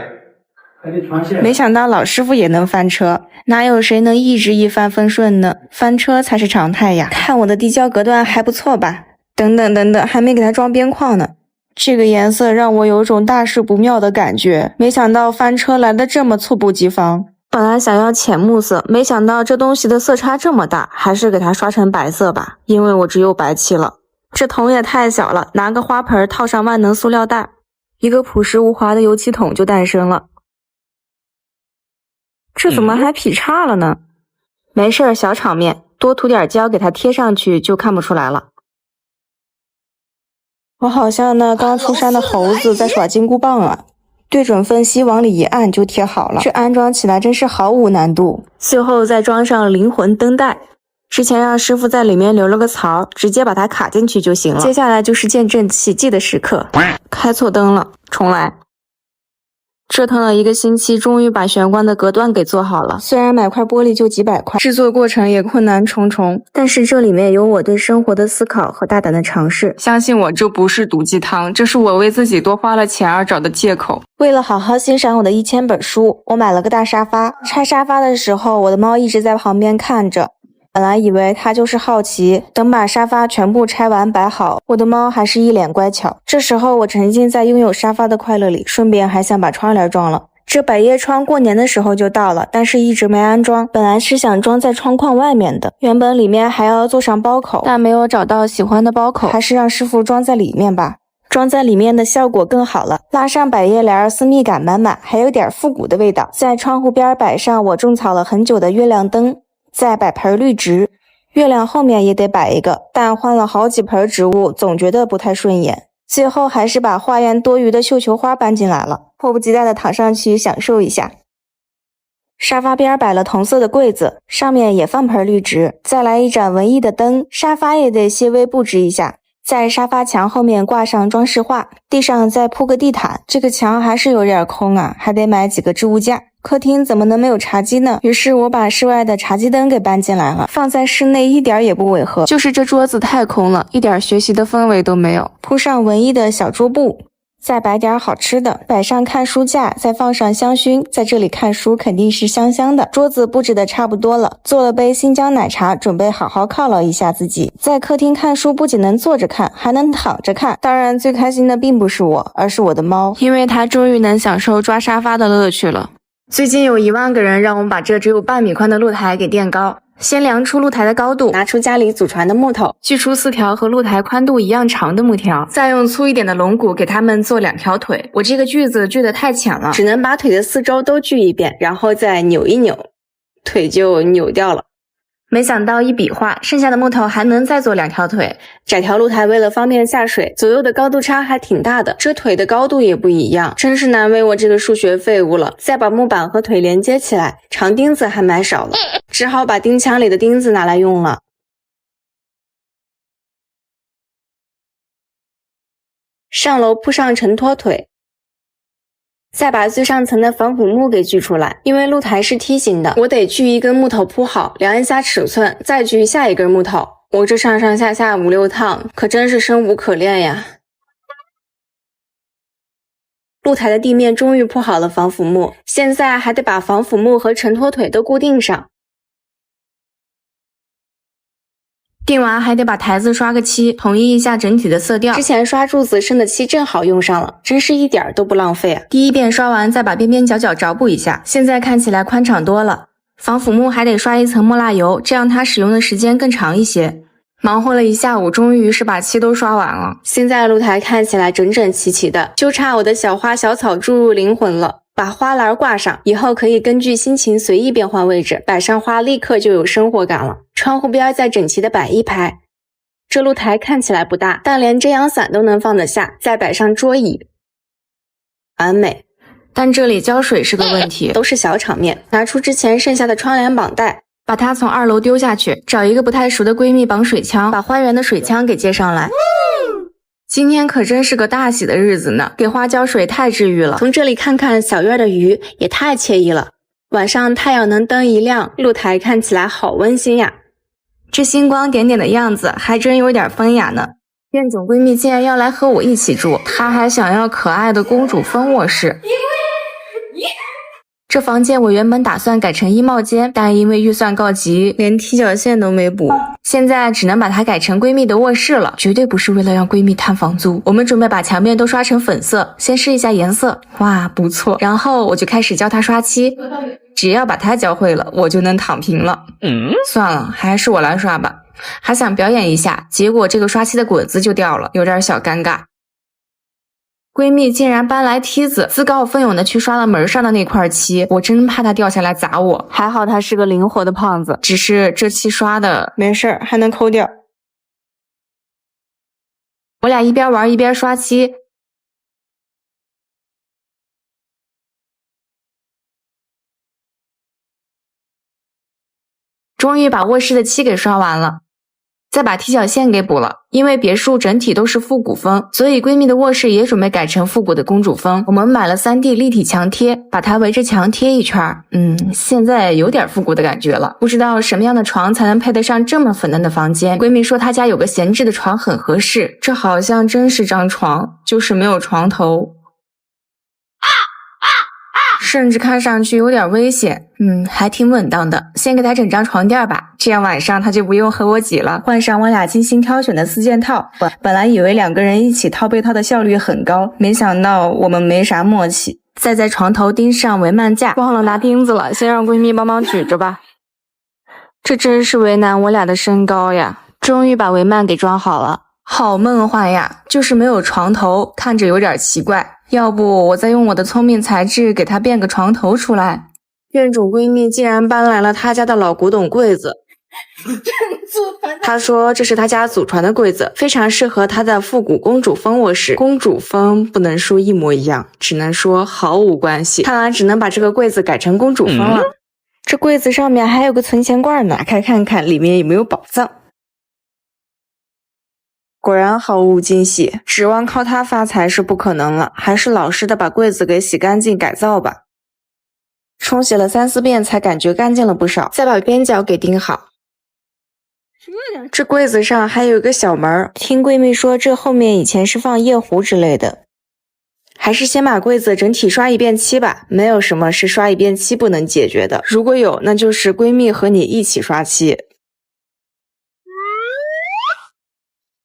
Speaker 5: 还得穿线。
Speaker 1: 没想到老师傅也能翻车，哪有谁能一直一帆风顺呢？翻车才是常态呀！看我的地胶隔断还不错吧？等等，还没给它装边框呢。这个颜色让我有种大事不妙的感觉，没想到翻车来得这么猝不及防。本来想要浅木色，没想到这东西的色差这么大，还是给它刷成白色吧，因为我只有白漆了。这桶也太小了，拿个花盆套上万能塑料袋。一个朴实无华的油漆桶就诞生了。这怎么还劈叉了呢？没事儿，小场面，多涂点胶给它贴上去就看不出来了。我好像那刚出山的猴子在耍金箍棒啊，对准缝隙往里一按就贴好了，这安装起来真是毫无难度。最后再装上灵魂灯带，之前让师傅在里面留了个槽，直接把它卡进去就行了。接下来就是见证奇迹的时刻，开错灯了，重来。折腾了1个星期，终于把玄关的隔断给做好了。虽然买块玻璃就几百块，制作过程也困难重重，但是这里面有我对生活的思考和大胆的尝试。相信我，这不是毒鸡汤，这是我为自己多花了钱而找的借口。为了好好欣赏我的1000本书，我买了个大沙发。拆沙发的时候，我的猫一直在旁边看着。本来以为它就是好奇，等把沙发全部拆完摆好，我的猫还是一脸乖巧。这时候我沉浸在拥有沙发的快乐里，顺便还想把窗帘装了。这百叶窗过年的时候就到了，但是一直没安装。本来是想装在窗框外面的，原本里面还要做上包口，但没有找到喜欢的包口，还是让师傅装在里面吧。装在里面的效果更好了，拉上百叶帘，私密感满满，还有点复古的味道。在窗户边摆上我种草了很久的月亮灯，再摆盆绿植，月亮后面也得摆一个，但换了好几盆植物，总觉得不太顺眼。最后还是把花园多余的绣球花搬进来了，迫不及待地躺上去享受一下。沙发边摆了同色的柜子，上面也放盆绿植，再来一盏文艺的灯，沙发也得些微布置一下。在沙发墙后面挂上装饰画，地上再铺个地毯，这个墙还是有点空啊，还得买几个置物架。客厅怎么能没有茶几呢？于是我把室外的茶几灯给搬进来了，放在室内一点也不违和，就是这桌子太空了，一点学习的氛围都没有。铺上文艺的小桌布，再摆点好吃的，摆上看书架，再放上香薰，在这里看书肯定是香香的。桌子布置的差不多了，做了杯新疆奶茶，准备好好犒劳一下自己。在客厅看书不仅能坐着看，还能躺着看。当然最开心的并不是我，而是我的猫，因为它终于能享受抓沙发的乐趣了。最近有1万个人让我们把这只有半米宽的露台给垫高。先量出露台的高度，拿出家里祖传的木头，锯出4条和露台宽度一样长的木条，再用粗一点的龙骨给它们做2条腿。我这个锯子锯得太浅了，只能把腿的4周都锯一遍，然后再扭一扭，腿就扭掉了。没想到一比划，剩下的木头还能再做2条腿。窄条露台为了方便下水，左右的高度差还挺大的，这腿的高度也不一样，真是难为我这个数学废物了。再把木板和腿连接起来，长钉子还买少了，只好把钉枪里的钉子拿来用了。上楼铺上承托腿，再把最上层的防腐木给锯出来，因为露台是梯形的，我得锯一根木头铺好，量一下尺寸，再锯下一根木头。我这上上下下5、6趟，可真是生无可恋呀。露台的地面终于铺好了防腐木，现在还得把防腐木和承托腿都固定上。定完还得把台子刷个漆，统一一下整体的色调。之前刷柱子剩的漆正好用上了，真是一点都不浪费啊！第一遍刷完，再把边边角角找补一下，现在看起来宽敞多了。防腐木还得刷一层墨蜡油，这样它使用的时间更长一些。忙活了一下午，终于是把漆都刷完了。现在露台看起来整整齐齐的，就差我的小花小草注入灵魂了。把花篮挂上，以后可以根据心情随意变换位置，摆上花立刻就有生活感了。窗户边再整齐的摆一排。这露台看起来不大，但连遮阳伞都能放得下，再摆上桌椅，完美。但这里浇水是个问题，都是小场面。拿出之前剩下的窗帘绑带，把它从2楼丢下去，找一个不太熟的闺蜜绑水枪，把花园的水枪给接上来。今天可真是个大喜的日子呢，给花浇水太治愈了。从这里看看小院的鱼也太惬意了。晚上太阳能灯一亮，露台看起来好温馨呀。这星光点点的样子还真有点风雅呢。院总闺蜜竟然要来和我一起住，她还想要可爱的公主风卧室。这房间我原本打算改成衣帽间，但因为预算告急，连踢脚线都没补，现在只能把它改成闺蜜的卧室了，绝对不是为了让闺蜜摊房租。我们准备把墙面都刷成粉色，先试一下颜色，哇，不错。然后我就开始教她刷漆，只要把她教会了，我就能躺平了。算了，还是我来刷吧。还想表演一下，结果这个刷漆的滚子就掉了，有点小尴尬。闺蜜竟然搬来梯子，自告奋勇的去刷了门上的那块漆，我真怕她掉下来砸我。还好她是个灵活的胖子，只是这漆刷的
Speaker 2: 没事儿，还能抠掉。
Speaker 1: 我俩一边玩一边刷漆，终于把卧室的漆给刷完了。再把踢脚线给补了，因为别墅整体都是复古风，所以闺蜜的卧室也准备改成复古的公主风。我们买了3D 立体墙贴，把它围着墙贴一圈。现在有点复古的感觉了。不知道什么样的床才能配得上这么粉嫩的房间。闺蜜说她家有个闲置的床很合适，这好像真是张床，就是没有床头。甚至看上去有点危险，还挺稳当的。先给他整张床垫吧，这样晚上他就不用和我挤了。换上我俩精心挑选的4件套，本来以为2个人一起套被套的效率很高，没想到我们没啥默契。再在床头钉上帷幔架，忘了拿钉子了，先让闺蜜帮忙举着吧。这真是为难我俩的身高呀。终于把帷幔给装好了，好梦幻呀，就是没有床头，看着有点奇怪。要不我再用我的聪明才智给她变个床头出来。院主闺蜜竟然搬来了她家的老古董柜子，她说这是她家祖传的柜子，非常适合她的复古公主风卧室。公主风不能说一模一样，只能说毫无关系。看来只能把这个柜子改成公主风了。这柜子上面还有个存钱罐呢，打开看看里面有没有宝藏。果然毫无惊喜，指望靠它发财是不可能了，还是老实的把柜子给洗干净改造吧。冲洗了3、4遍才感觉干净了不少，再把边角给钉好。这柜子上还有一个小门，听闺蜜说这后面以前是放夜壶之类的。还是先把柜子整体刷一遍漆吧，没有什么是刷一遍漆不能解决的，如果有，那就是闺蜜和你一起刷漆。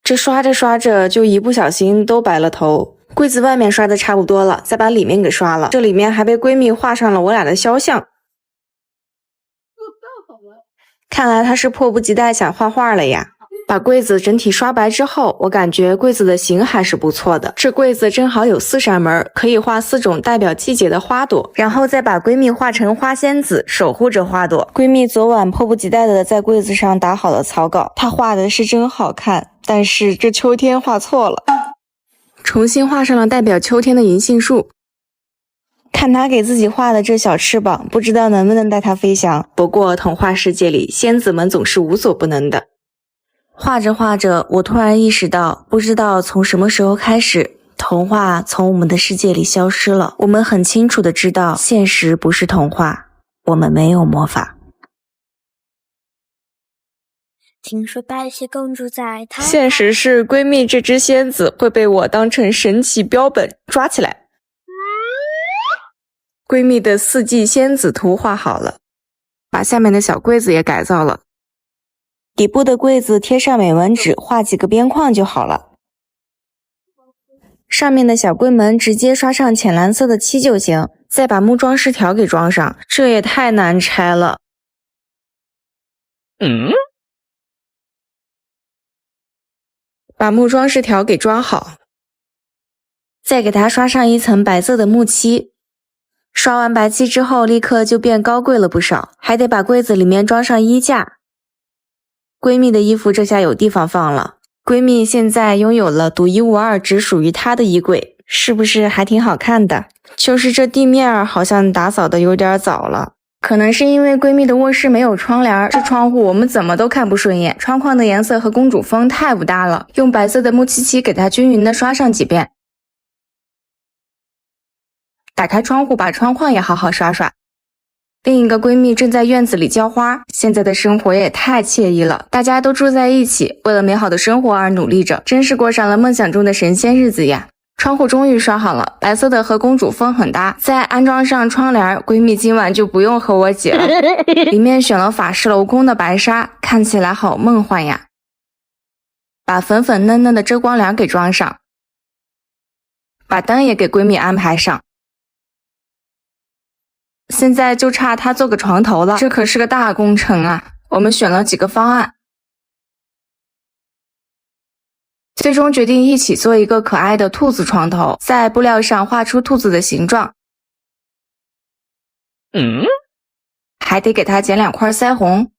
Speaker 1: 这刷着刷着就一不小心都白了头。柜子外面刷的差不多了，再把里面给刷了。这里面还被闺蜜画上了我俩的肖像。看来她是迫不及待想画画了呀。把柜子整体刷白之后，我感觉柜子的型还是不错的。这柜子正好有4扇门，可以画4种代表季节的花朵，然后再把闺蜜画成花仙子，守护着花朵。闺蜜昨晚迫不及待的在柜子上打好了草稿，她画的是真好看，但是这秋天画错了，重新画上了代表秋天的银杏树。看她给自己画的这小翅膀，不知道能不能带她飞翔。不过童话世界里，仙子们总是无所不能的。画着画着，我突然意识到，不知道从什么时候开始，童话从我们的世界里消失了。我们很清楚的知道，现实不是童话，我们没有魔法。
Speaker 6: 听说白雪公主在台，
Speaker 1: 现实是闺蜜这只仙子会被我当成神奇标本抓起来。闺蜜的4季仙子图画好了，把下面的小柜子也改造了。底部的柜子贴上美纹纸，画几个边框就好了。上面的小柜门直接刷上浅蓝色的漆就行，再把木装饰条给装上，这也太难拆了。把木装饰条给装好，再给它刷上一层白色的木漆。刷完白漆之后，立刻就变高贵了不少，还得把柜子里面装上衣架。闺蜜的衣服这下有地方放了，闺蜜现在拥有了独一无二只属于她的衣柜，是不是还挺好看的？就是这地面好像打扫的有点早了，可能是因为闺蜜的卧室没有窗帘，这窗户我们怎么都看不顺眼，窗框的颜色和公主风太不搭了，用白色的木漆漆给它均匀的刷上几遍。打开窗户，把窗框也好好刷刷。另一个闺蜜正在院子里浇花，现在的生活也太惬意了，大家都住在一起，为了美好的生活而努力着，真是过上了梦想中的神仙日子呀。窗户终于刷好了，白色的和公主风很搭，再安装上窗帘，闺蜜今晚就不用和我挤了。里面选了法式镂空的白纱，看起来好梦幻呀。把粉粉嫩嫩的遮光帘给装上，把灯也给闺蜜安排上。现在就差她做个床头了，这可是个大工程啊！我们选了几个方案。最终决定一起做一个可爱的兔子床头，在布料上画出兔子的形状。还得给它剪2块腮红。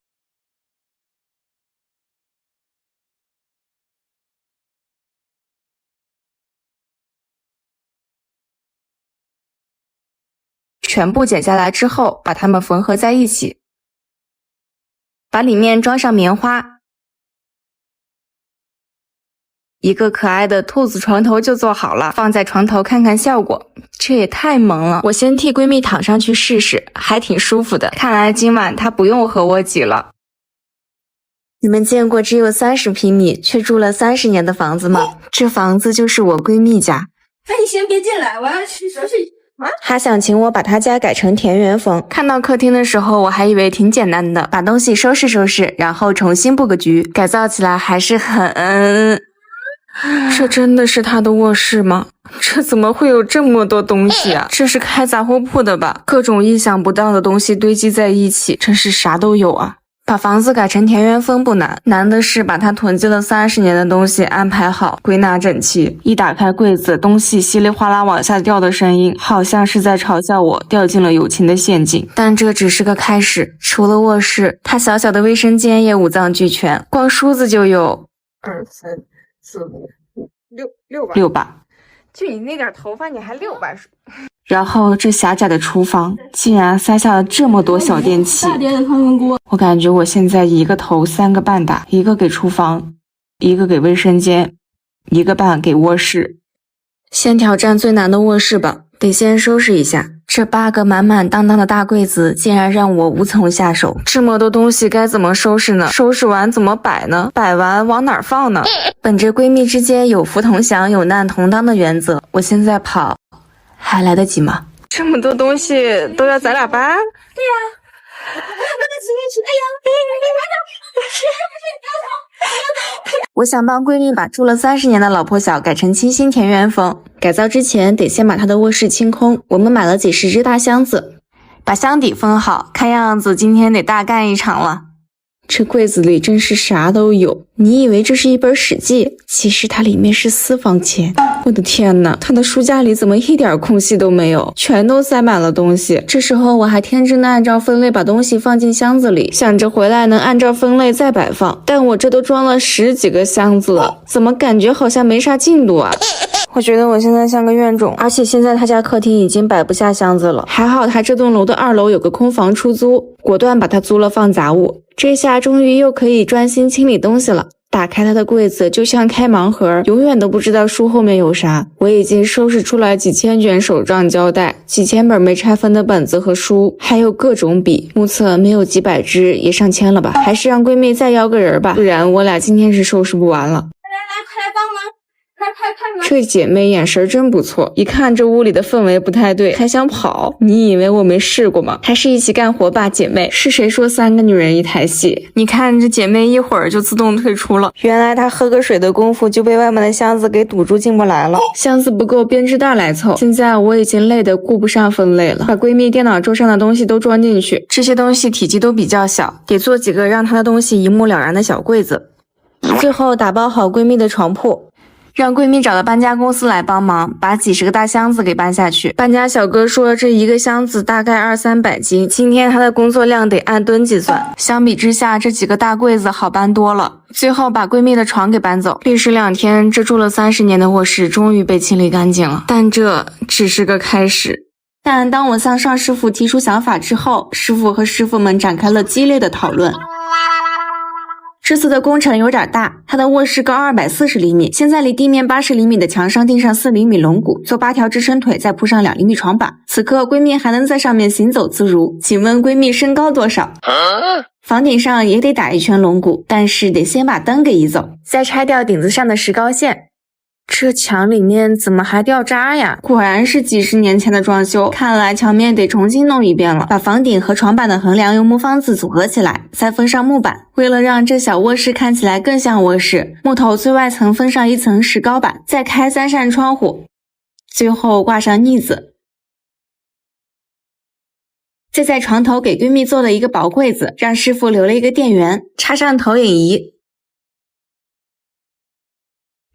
Speaker 1: 全部剪下来之后，把它们缝合在一起，把里面装上棉花，一个可爱的兔子床头就做好了，放在床头看看效果。这也太萌了！我先替闺蜜躺上去试试，还挺舒服的。看来今晚她不用和我挤了。你们见过只有30平米却住了30年的房子吗？这房子就是我闺蜜家。
Speaker 7: 哎，你先别进来，我要去收拾。
Speaker 1: 她想请我把她家改成田园风。看到客厅的时候，我还以为挺简单的，把东西收拾收拾，然后重新布个局，改造起来还是很……这真的是她的卧室吗？这怎么会有这么多东西啊？这是开杂货铺的吧？各种意想不到的东西堆积在一起，真是啥都有啊。把房子改成田园风不难，难的是把它囤积了30年的东西安排好，归纳整齐。一打开柜子，东西稀里哗啦往下掉的声音，好像是在嘲笑我掉进了友情的陷阱。但这只是个开始，除了卧室，它小小的卫生间也五脏俱全，光梳子就有
Speaker 7: 2、3、4、5、6把。
Speaker 1: 6把。
Speaker 7: 就你那点头发，你还6把？
Speaker 1: 然后这狭窄的厨房竟然塞下了这么多小电器，
Speaker 7: 大点的汤圆锅。
Speaker 1: 我感觉我现在一个头3个半打，一个给厨房，一个给卫生间，一个半给卧室。先挑战最难的卧室吧，得先收拾一下。这8个满满当当的大柜子竟然让我无从下手，这么多东西该怎么收拾呢？收拾完怎么摆呢？摆完往哪儿放呢？本着闺蜜之间有福同享有难同当的原则，我现在跑还来得及吗？这么多东西都要咱俩搬？对呀，
Speaker 7: 我跟他亲一起。哎呀，
Speaker 1: 我想帮闺蜜把住了30年的老破小改成清新田园风。改造之前得先把她的卧室清空，我们买了几十只大箱子，把箱底封好，看样子今天得大干一场了。这柜子里真是啥都有，你以为这是一本史记，其实它里面是私房钱。我的天哪，她的书架里怎么一点空隙都没有，全都塞满了东西。这时候我还天真的按照分类把东西放进箱子里，想着回来能按照分类再摆放，但我这都装了10几个箱子了，怎么感觉好像没啥进度啊？我觉得我现在像个怨种，而且现在他家客厅已经摆不下箱子了。还好他这栋楼的2楼有个空房出租，果断把它租了放杂物。这下终于又可以专心清理东西了。打开他的柜子就像开盲盒，永远都不知道书后面有啥。我已经收拾出来几千卷手账胶带，几千本没拆分的本子和书，还有各种笔，目测没有几百支也上千了吧。还是让闺蜜再邀个人吧，不然我俩今天是收拾不完了。
Speaker 7: 快来帮忙！快！
Speaker 1: 这姐妹眼神真不错，一看这屋里的氛围不太对，还想跑。你以为我没试过吗？还是一起干活吧，姐妹。是谁说3个女人一台戏？你看这姐妹一会儿就自动退出了。原来她喝个水的功夫就被外面的箱子给堵住进不来了。箱子不够编织袋来凑。现在我已经累得顾不上分类了，把闺蜜电脑桌上的东西都装进去。这些东西体积都比较小，得做几个让她的东西一目了然的小柜子。最后打包好闺蜜的床铺，让闺蜜找了搬家公司来帮忙，把几十个大箱子给搬下去。搬家小哥说这一个箱子大概200-300斤，今天他的工作量得按吨计算。相比之下，这几个大柜子好搬多了。最后把闺蜜的床给搬走。历时2天，这住了30年的卧室终于被清理干净了。但这只是个开始。但当我向邵师傅提出想法之后，师傅和师傅们展开了激烈的讨论。这次的工程有点大，他的卧室高240厘米，现在离地面80厘米的墙上钉上4厘米龙骨，做8条支撑腿，再铺上2厘米床板。此刻闺蜜还能在上面行走自如，请问闺蜜身高多少？房顶上也得打一圈龙骨，但是得先把灯给移走，再拆掉顶子上的石膏线。这墙里面怎么还掉渣呀？果然是几十年前的装修，看来墙面得重新弄一遍了。把房顶和床板的横梁用木方子组合起来，再封上木板。为了让这小卧室看起来更像卧室，木头最外层封上一层石膏板，再开3扇窗户，最后挂上腻子。再在床头给闺蜜做了一个薄柜子，让师傅留了一个电源，插上投影仪。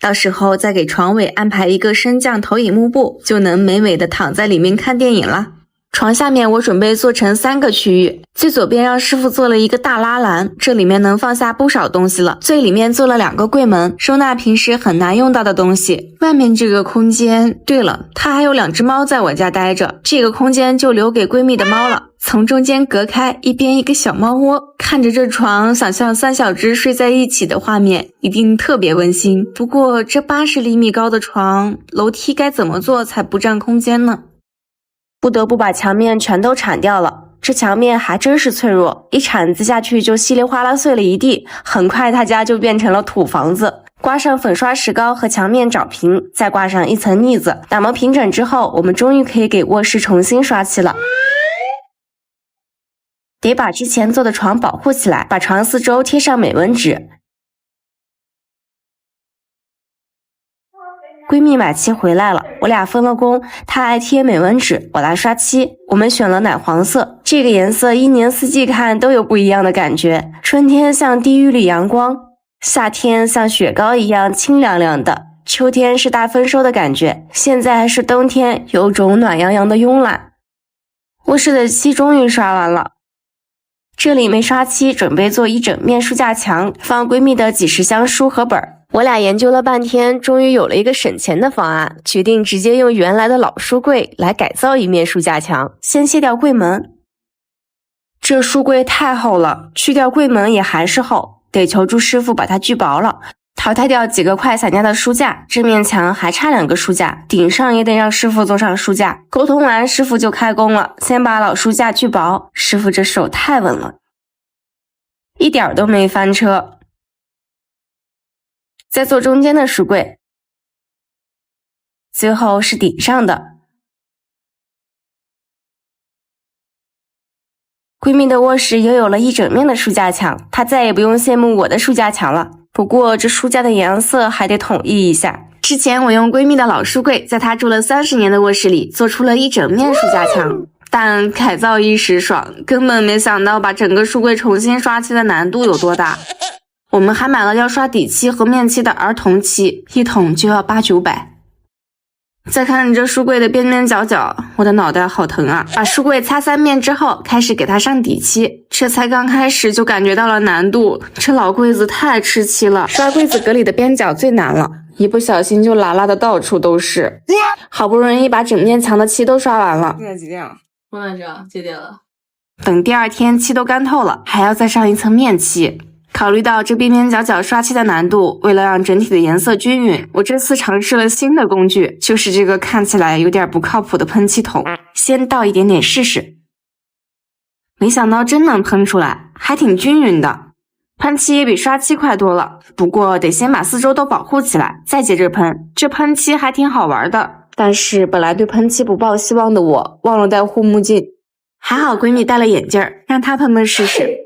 Speaker 1: 到时候再给床尾安排一个升降投影幕布，就能美美的躺在里面看电影了。床下面我准备做成3个区域，最左边让师傅做了一个大拉篮，这里面能放下不少东西了。最里面做了2个柜门，收纳平时很难用到的东西。外面这个空间，对了，它还有2只猫在我家待着，这个空间就留给闺蜜的猫了。从中间隔开，一边一个小猫窝，看着这床，想象3小只睡在一起的画面，一定特别温馨。不过这80厘米高的床，楼梯该怎么做才不占空间呢？不得不把墙面全都铲掉了，这墙面还真是脆弱，一铲子下去就稀里哗啦碎了一地，很快他家就变成了土房子。刮上粉刷石膏和墙面找平，再挂上一层腻子，打磨平整之后，我们终于可以给卧室重新刷漆了。得把之前做的床保护起来，把床四周贴上美纹纸。闺蜜买漆回来了，我俩分了工，她爱贴美纹纸，我来刷漆。我们选了奶黄色，这个颜色一年四季看都有不一样的感觉。春天像地狱里阳光，夏天像雪糕一样清凉凉的，秋天是大丰收的感觉，现在是冬天，有种暖洋洋的慵懒。卧室的漆终于刷完了，这里没刷漆，准备做一整面书架墙，放闺蜜的几十箱书和本。我俩研究了半天，终于有了一个省钱的方案，决定直接用原来的老书柜来改造一面书架墙。先卸掉柜门，这书柜太厚了，去掉柜门也还是厚，得求助师傅把它锯薄了。淘汰掉几个快散架的书架，这面墙还差2个书架，顶上也得让师傅做上书架。沟通完，师傅就开工了，先把老书架锯薄。师傅这手太稳了，一点都没翻车。再做中间的书柜，最后是顶上的。闺蜜的卧室又有了一整面的书架墙，她再也不用羡慕我的书架墙了。不过这书架的颜色还得统一一下。之前我用闺蜜的老书柜，在她住了30年的卧室里做出了一整面书架墙，但改造一时爽，根本没想到把整个书柜重新刷漆的难度有多大。我们还买了要刷底漆和面漆的儿童漆，一桶就要800-900。再看这书柜的边边角角，我的脑袋好疼啊！把书柜擦3遍之后，开始给它上底漆。这才刚开始就感觉到了难度，这老柜子太吃漆了。刷柜子格里的边角最难了，一不小心就拉的到处都是。好不容易把整面墙的漆都刷完了。
Speaker 7: 现在几点了？我哪知道几点了？
Speaker 1: 等第2天漆都干透了，还要再上一层面漆。考虑到这边边角角刷漆的难度，为了让整体的颜色均匀，我这次尝试了新的工具，就是这个看起来有点不靠谱的喷漆筒。先倒一点点试试，没想到真能喷出来，还挺均匀的。喷漆也比刷漆快多了，不过得先把四周都保护起来，再接着喷。这喷漆还挺好玩的，但是本来对喷漆不抱希望的我，忘了戴护目镜。还好闺蜜戴了眼镜，让她喷试试。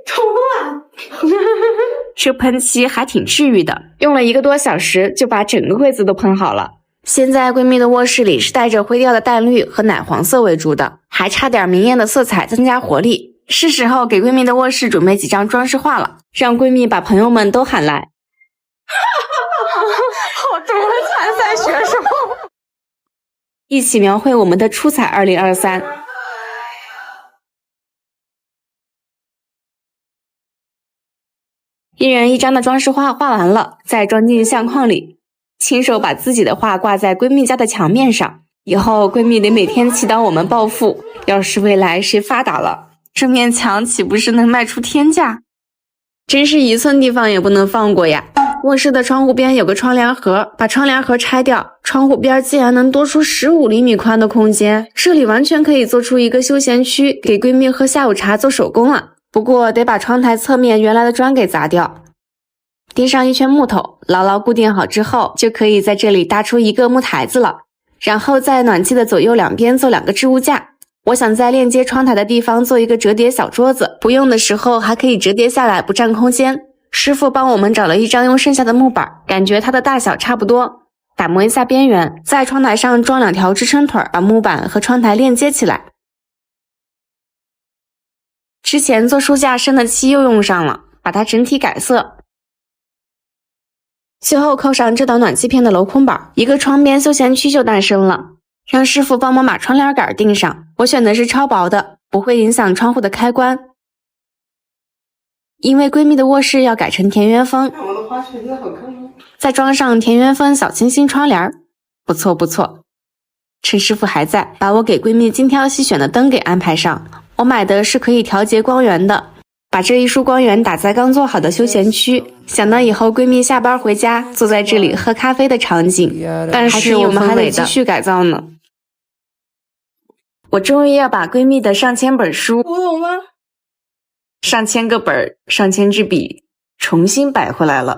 Speaker 1: 这喷漆还挺治愈的，用了1个多小时就把整个柜子都喷好了。现在闺蜜的卧室里是带着灰调的淡绿和奶黄色为主的，还差点明艳的色彩增加活力。是时候给闺蜜的卧室准备几张装饰画了，让闺蜜把朋友们都喊来。
Speaker 7: 好多参赛选手，
Speaker 1: 一起描绘我们的出彩2023。一人一张的装饰画画完了，再装进相框里，亲手把自己的画挂在闺蜜家的墙面上。以后闺蜜得每天祈祷我们暴富，要是未来谁发达了，这面墙岂不是能卖出天价？真是1寸地方也不能放过呀！卧室的窗户边有个窗帘盒，把窗帘盒拆掉，窗户边竟然能多出15厘米宽的空间，这里完全可以做出一个休闲区，给闺蜜喝下午茶做手工了。不过得把窗台侧面原来的砖给砸掉，钉上一圈木头，牢牢固定好之后，就可以在这里搭出一个木台子了。然后在暖气的左右两边做2个置物架。我想在链接窗台的地方做一个折叠小桌子，不用的时候还可以折叠下来，不占空间。师傅帮我们找了一张用剩下的木板，感觉它的大小差不多，打磨一下边缘，在窗台上装2条支撑腿，把木板和窗台链接起来。之前做书架生的漆又用上了，把它整体改色。随后扣上这道暖气片的镂空板，一个窗边休闲区就诞生了。让师傅帮忙把窗帘杆钉上，我选的是超薄的，不会影响窗户的开关。因为闺蜜的卧室要改成田园风，
Speaker 7: 看我的花裙子好看吗？
Speaker 1: 再装上田园风小清新窗帘，不错不错。趁师傅还在，把我给闺蜜精挑细选的灯给安排上。我买的是可以调节光源的，把这一束光源打在刚做好的休闲区，想到以后闺蜜下班回家坐在这里喝咖啡的场景，但是我们还得继续改造呢。我终于要把闺蜜的上千本书，
Speaker 7: 我懂了，
Speaker 1: 上千个本，上千支笔重新摆回来了。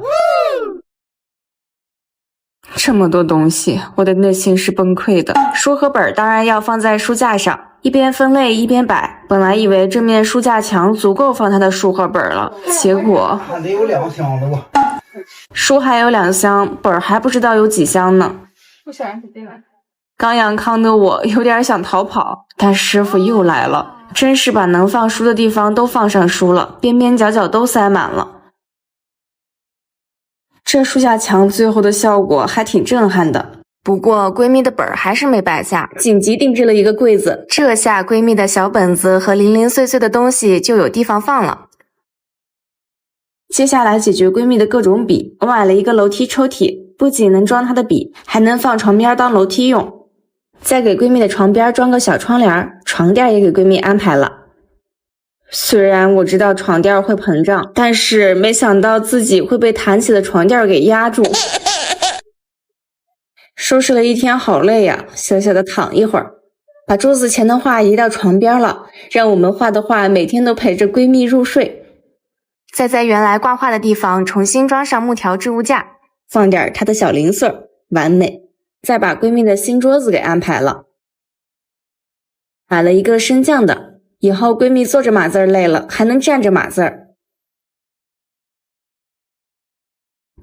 Speaker 1: 这么多东西，我的内心是崩溃的。书和本当然要放在书架上，一边分类一边摆。本来以为这面书架墙足够放她的书和本了，结果
Speaker 5: 还得有2箱子吧？
Speaker 1: 书还有2箱，本还不知道有几箱呢。
Speaker 7: 不想让你对吧？
Speaker 1: 刚阳康的我有点想逃跑，但师傅又来了，真是把能放书的地方都放上书了，边边角角都塞满了。这书架墙最后的效果还挺震撼的。不过闺蜜的本还是没摆下，紧急定制了一个柜子，这下闺蜜的小本子和零零碎碎的东西就有地方放了。接下来解决闺蜜的各种笔，我买了一个楼梯抽屉，不仅能装她的笔，还能放床边当楼梯用。再给闺蜜的床边装个小窗帘，床垫也给闺蜜安排了。虽然我知道床垫会膨胀，但是没想到自己会被弹起的床垫给压住。收拾了一天好累呀，小小的躺一会儿，把桌子前的画移到床边了，让我们画的画每天都陪着闺蜜入睡。再在原来挂画的地方重新装上木条置物架，放点她的小零碎，完美。再把闺蜜的新桌子给安排了，买了一个升降的，以后闺蜜坐着码字累了还能站着码字。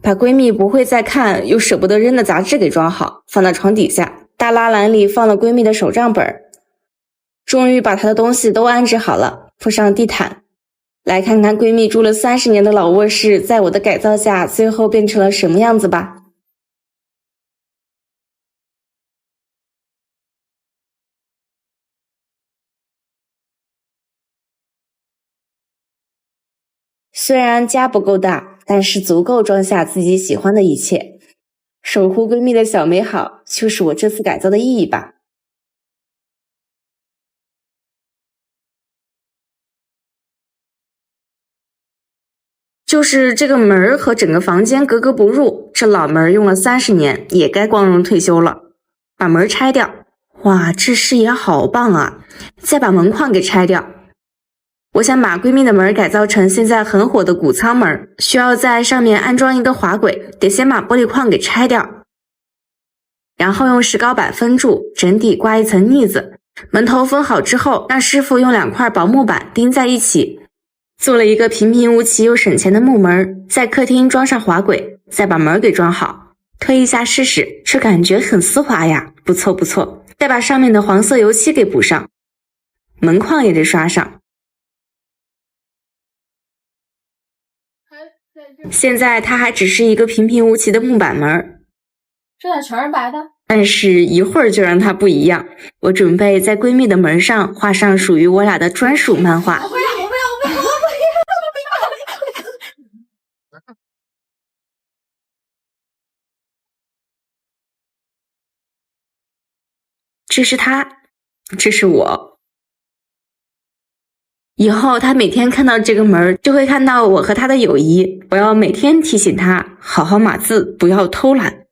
Speaker 1: 把闺蜜不会再看又舍不得扔的杂志给装好，放到床底下。大拉篮里放了闺蜜的手账本，终于把她的东西都安置好了，铺上地毯。来看看闺蜜住了30年的老卧室，在我的改造下最后变成了什么样子吧。虽然家不够大，但是足够装下自己喜欢的一切。守护闺蜜的小美好，就是我这次改造的意义吧。就是这个门和整个房间格格不入，这老门用了30年，也该光荣退休了。把门拆掉，哇，这视野好棒啊！再把门框给拆掉。我想把闺蜜的门改造成现在很火的谷仓门，需要在上面安装一个滑轨，得先把玻璃框给拆掉，然后用石膏板封住，整体挂一层腻子。门头封好之后，让师傅用2块薄木板钉在一起，做了一个平平无奇又省钱的木门。在客厅装上滑轨，再把门给装好，推一下试试，这感觉很丝滑呀，不错不错。再把上面的黄色油漆给补上，门框也得刷上。现在它还只是一个平平无奇的木板门，
Speaker 7: 这咋全是白的？
Speaker 1: 但是一会儿就让它不一样。我准备在闺蜜的门上画上属于我俩的专属漫画。这是他，这是我。以后他每天看到这个门，就会看到我和他的友谊。我要每天提醒他好好码字，不要偷懒。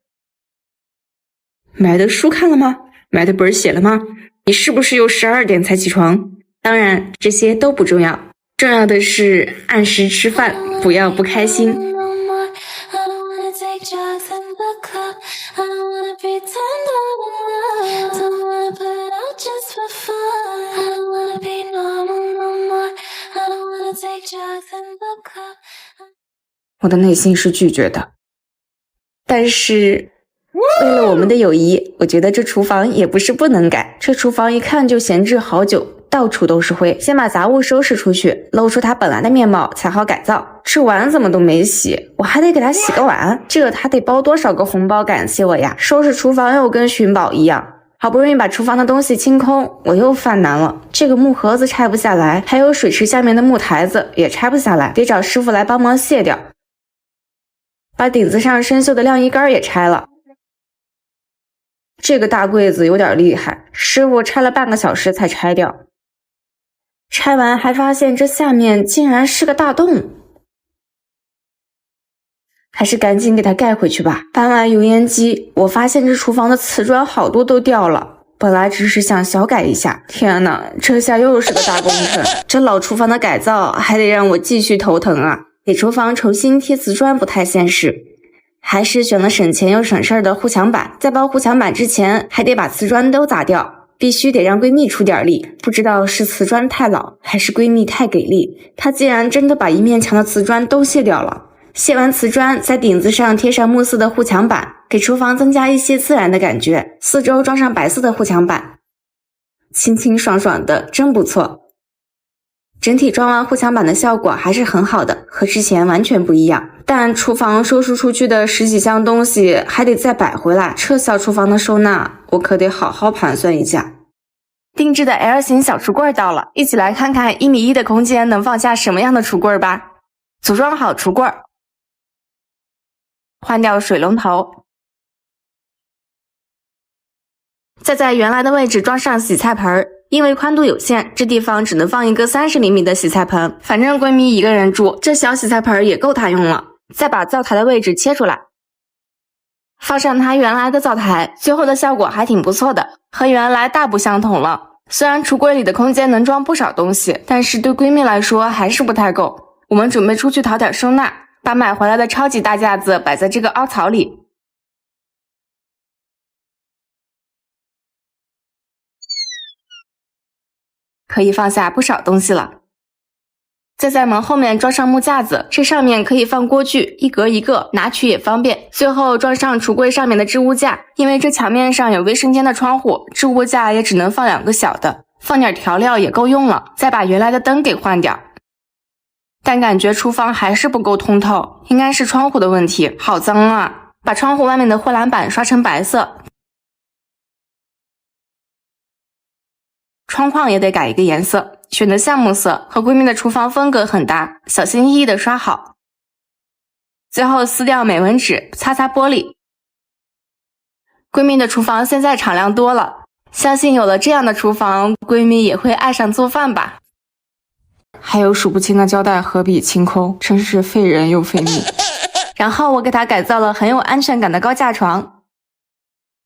Speaker 1: 买的书看了吗？买的本写了吗？你是不是又12点才起床？当然这些都不重要，重要的是按时吃饭，不要不开心。我的内心是拒绝的，但是为了我们的友谊，我觉得这厨房也不是不能改。这厨房一看就闲置好久，到处都是灰，先把杂物收拾出去，露出它本来的面貌才好改造。这碗怎么都没洗，我还得给它洗个碗，这他得包多少个红包感谢我呀？收拾厨房又跟寻宝一样。好不容易把厨房的东西清空，我又犯难了。这个木盒子拆不下来，还有水池下面的木台子也拆不下来，得找师傅来帮忙卸掉。把顶子上生锈的晾衣杆也拆了。这个大柜子有点厉害，师傅拆了半个小时才拆掉。拆完还发现这下面竟然是个大洞，还是赶紧给它盖回去吧。搬完油烟机，我发现这厨房的瓷砖好多都掉了。本来只是想小改一下，天哪，这下又是个大工程。这老厨房的改造还得让我继续头疼啊！给厨房重新贴瓷砖不太现实，还是选了省钱又省事儿的护墙板。在包护墙板之前，还得把瓷砖都砸掉，必须得让闺蜜出点力。不知道是瓷砖太老，还是闺蜜太给力，她竟然真的把一面墙的瓷砖都卸掉了。卸完瓷砖，在顶子上贴上木色的护墙板，给厨房增加一些自然的感觉。四周装上白色的护墙板，清清爽爽的，真不错。整体装完护墙板的效果还是很好的，和之前完全不一样。但厨房收拾出去的十几箱东西还得再摆回来，这小厨房的收纳我可得好好盘算一下。定制的 L 型小橱柜到了，一起来看看1.1米的空间能放下什么样的橱柜吧。组装好橱柜，换掉水龙头，再在原来的位置装上洗菜盆。因为宽度有限，这地方只能放一个30厘米的洗菜盆，反正闺蜜一个人住，这小洗菜盆也够她用了。再把灶台的位置切出来，放上她原来的灶台，最后的效果还挺不错的，和原来大不相同了。虽然橱柜里的空间能装不少东西，但是对闺蜜来说还是不太够。我们准备出去讨点收纳，把买回来的超级大架子摆在这个凹槽里。可以放下不少东西了。再在门后面装上木架子，这上面可以放锅具，一格一个，拿取也方便。最后装上橱柜上面的置物架，因为这墙面上有卫生间的窗户，置物架也只能放2个小的，放点调料也够用了。再把原来的灯给换掉。但感觉厨房还是不够通透，应该是窗户的问题，好脏啊！把窗户外面的护栏板刷成白色。窗框也得改一个颜色，选的橡木色，和闺蜜的厨房风格很搭，小心翼翼的刷好。最后撕掉美纹纸，擦擦玻璃。闺蜜的厨房现在敞亮多了，相信有了这样的厨房，闺蜜也会爱上做饭吧。还有数不清的胶带何必清空，真是费人又费力。然后我给她改造了很有安全感的高架床，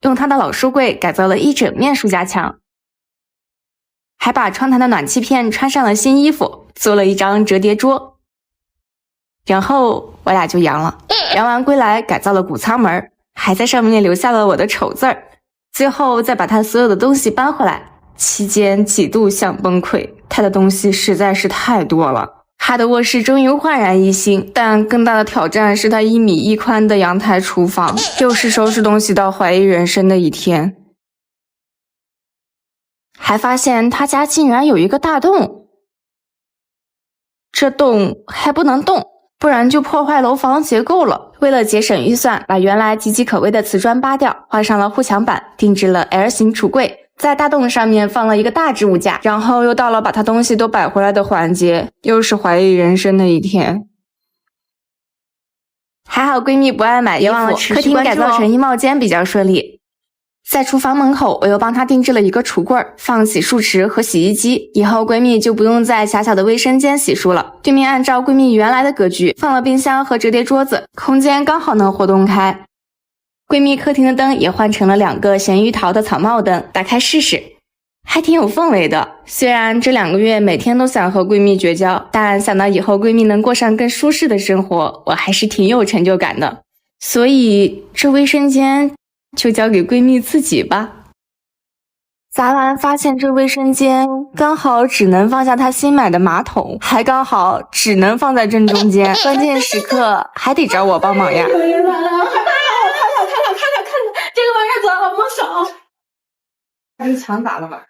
Speaker 1: 用她的老书柜改造了一整面书架墙。还把窗台的暖气片穿上了新衣服，做了一张折叠桌。然后我俩就阳了，阳完归来改造了谷仓门，还在上面留下了我的丑字儿。最后再把他所有的东西搬回来，期间几度想崩溃，他的东西实在是太多了。他的卧室终于焕然一新，但更大的挑战是他1.1米宽的阳台厨房，又是收拾东西到怀疑人生的一天。还发现他家竟然有一个大洞，这洞还不能动，不然就破坏楼房结构了。为了节省预算，把原来岌岌可危的瓷砖扒掉，换上了护墙板，定制了 L 型橱柜，在大洞上面放了一个大置物架，然后又到了把他东西都摆回来的环节，又是怀疑人生的一天。还好闺蜜不爱买衣服，客厅改造成衣帽间比较顺利。在厨房门口，我又帮她定制了一个橱柜，放洗漱池和洗衣机，以后闺蜜就不用在狭小的卫生间洗漱了。对面按照闺蜜原来的格局，放了冰箱和折叠桌子，空间刚好能活动开。闺蜜客厅的灯也换成了2个咸鱼桃的草帽灯，打开试试，还挺有氛围的。虽然这2个月每天都想和闺蜜绝交，但想到以后闺蜜能过上更舒适的生活，我还是挺有成就感的。所以这卫生间就交给闺蜜自己吧。砸完发现这卫生间刚好只能放下她新买的马桶，还刚好只能放在正中间，关键时刻还得找我帮忙呀。
Speaker 7: 看，这个玩意儿咋那么少？
Speaker 1: 这墙咋了吧？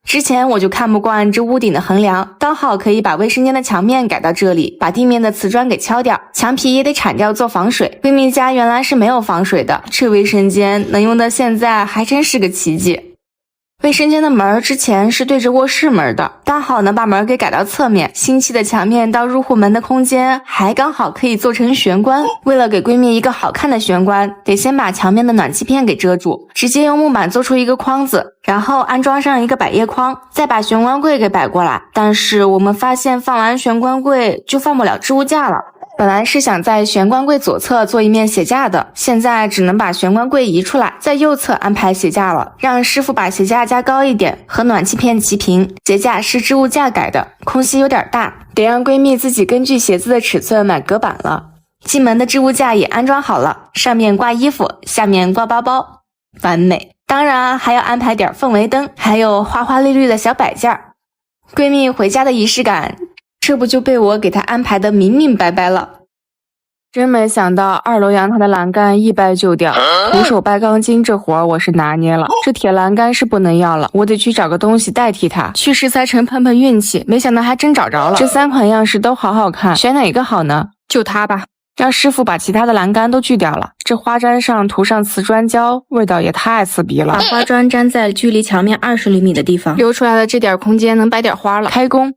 Speaker 1: 之前我就看不惯这屋顶的横梁，刚好可以把卫生间的墙面改到这里，把地面的瓷砖给敲掉，墙皮也得铲掉做防水。闺蜜家原来是没有防水的，这卫生间能用到现在还真是个奇迹。卫生间的门之前是对着卧室门的，刚好能把门给改到侧面，新砌的墙面到入户门的空间还刚好可以做成玄关。为了给闺蜜一个好看的玄关，得先把墙面的暖气片给遮住，直接用木板做出一个框子，然后安装上一个百叶框，再把玄关柜给摆过来。但是我们发现放完玄关柜就放不了置物架了。本来是想在玄关柜左侧做一面鞋架的，现在只能把玄关柜移出来，在右侧安排鞋架了，让师傅把鞋架加高一点，和暖气片齐平。鞋架是置物架改的，空隙有点大，得让闺蜜自己根据鞋子的尺寸买隔板了。进门的置物架也安装好了，上面挂衣服，下面挂包包，完美。当然还要安排点氛围灯，还有花花绿绿的小摆件。闺蜜回家的仪式感，这不就被我给她安排的明明白白了。真没想到2楼阳台的栏杆一掰就掉，徒手掰钢筋这活儿我是拿捏了，这铁栏杆是不能要了，我得去找个东西代替它，去石材城碰碰运气，没想到还真找着了。这3款样式都好好看，选哪个好呢？就它吧。让师傅把其他的栏杆都锯掉了，这花砖上涂上瓷砖胶，味道也太刺鼻了。把花砖粘在距离墙面20厘米的地方，留出来的这点空间能摆点花了。开工。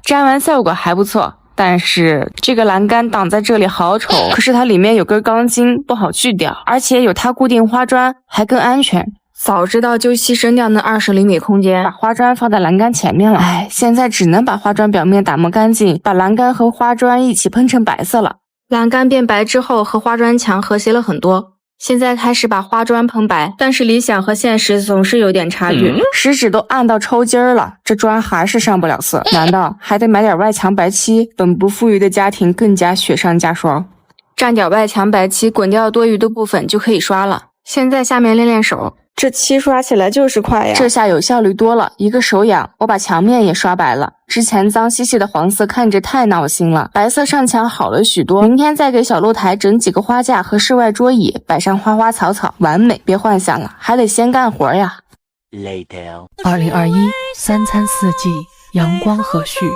Speaker 1: 粘完效果还不错，但是这个栏杆挡在这里好丑，可是它里面有根钢筋不好锯掉，而且有它固定花砖还更安全。早知道就牺牲掉那20厘米空间，把花砖放在栏杆前面了。哎，现在只能把花砖表面打磨干净，把栏杆和花砖一起喷成白色了。栏杆变白之后和花砖墙和谐了很多，现在开始把花砖喷白，但是理想和现实总是有点差距，食指都按到抽筋了，这砖还是上不了色，难道还得买点外墙白漆？本不富裕的家庭更加雪上加霜。蘸点外墙白漆，滚掉多余的部分就可以刷了。现在下面练练手，这漆刷起来就是快呀，这下有效率多了，一个手痒，我把墙面也刷白了。之前脏兮兮的黄色看着太闹心了，白色上墙好了许多。明天再给小露台整几个花架和室外桌椅，摆上花花草草，完美。别幻想了，还得先干活呀。
Speaker 8: 2021三餐四季，阳光和煦。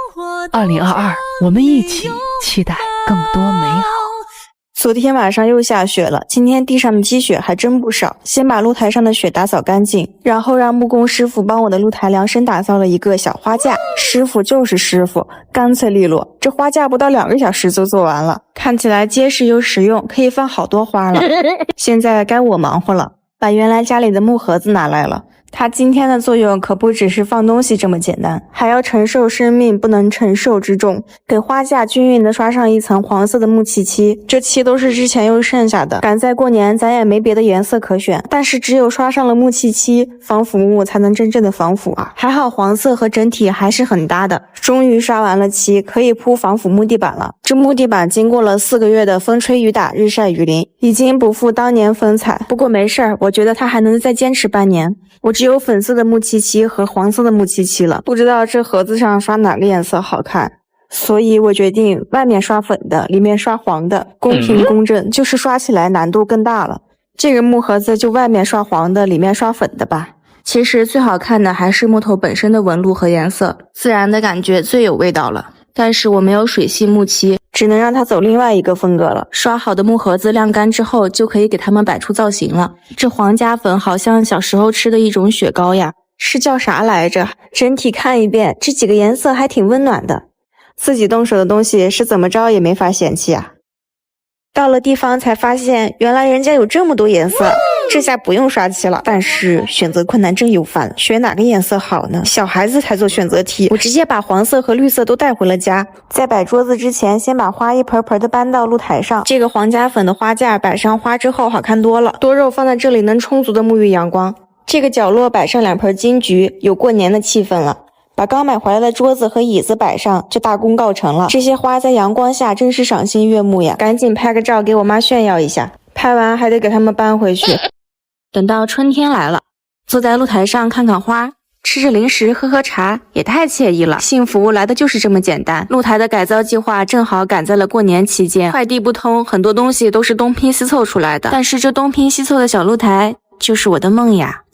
Speaker 8: 2022，我们一起期待更多美好。
Speaker 1: 昨天晚上又下雪了，今天地上的积雪还真不少。先把露台上的雪打扫干净，然后让木工师傅帮我的露台量身打造了一个小花架。师傅就是师傅，干脆利落，这花架不到2个小时就做完了，看起来结实又实用，可以放好多花了。现在该我忙活了，把原来家里的木盒子拿来了。它今天的作用可不只是放东西这么简单，还要承受生命不能承受之重。给花架均匀的刷上一层黄色的木漆漆，这漆都是之前用剩下的，赶在过年咱也没别的颜色可选，但是只有刷上了木漆漆，防腐木才能真正的防腐啊。还好黄色和整体还是很搭的。终于刷完了漆，可以铺防腐木地板了。这木地板经过了4个月的风吹雨打日晒雨淋，已经不复当年风采，不过没事儿，我觉得它还能再坚持半年。我只有粉色的木漆漆和黄色的木漆漆了，不知道这盒子上刷哪个颜色好看，所以我决定外面刷粉的，里面刷黄的，公平公正，就是刷起来难度更大了。这个木盒子就外面刷黄的，里面刷粉的吧。其实最好看的还是木头本身的纹路和颜色，自然的感觉最有味道了。但是我没有水性木漆，只能让它走另外一个风格了。刷好的木盒子晾干之后，就可以给它们摆出造型了。这黄家粉好像小时候吃的一种雪糕呀，是叫啥来着？整体看一遍，这几个颜色还挺温暖的。自己动手的东西是怎么着也没法嫌弃啊。到了地方才发现，原来人家有这么多颜色，这下不用刷漆了。但是选择困难症又犯了，选哪个颜色好呢？小孩子才做选择题，我直接把黄色和绿色都带回了家。在摆桌子之前，先把花一盆盆的搬到露台上。这个黄家粉的花架摆上花之后好看多了，多肉放在这里能充足的沐浴阳光。这个角落摆上2盆金桔，有过年的气氛了。把刚买回来的桌子和椅子摆上，这大功告成了。这些花在阳光下真是赏心悦目呀！赶紧拍个照给我妈炫耀一下，拍完还得给他们搬回去。等到春天来了，坐在露台上看看花，吃着零食喝喝茶，也太惬意了。幸福来的就是这么简单。露台的改造计划正好赶在了过年期间，快递不通，很多东西都是东拼西凑出来的。但是这东拼西凑的小露台就是我的梦呀。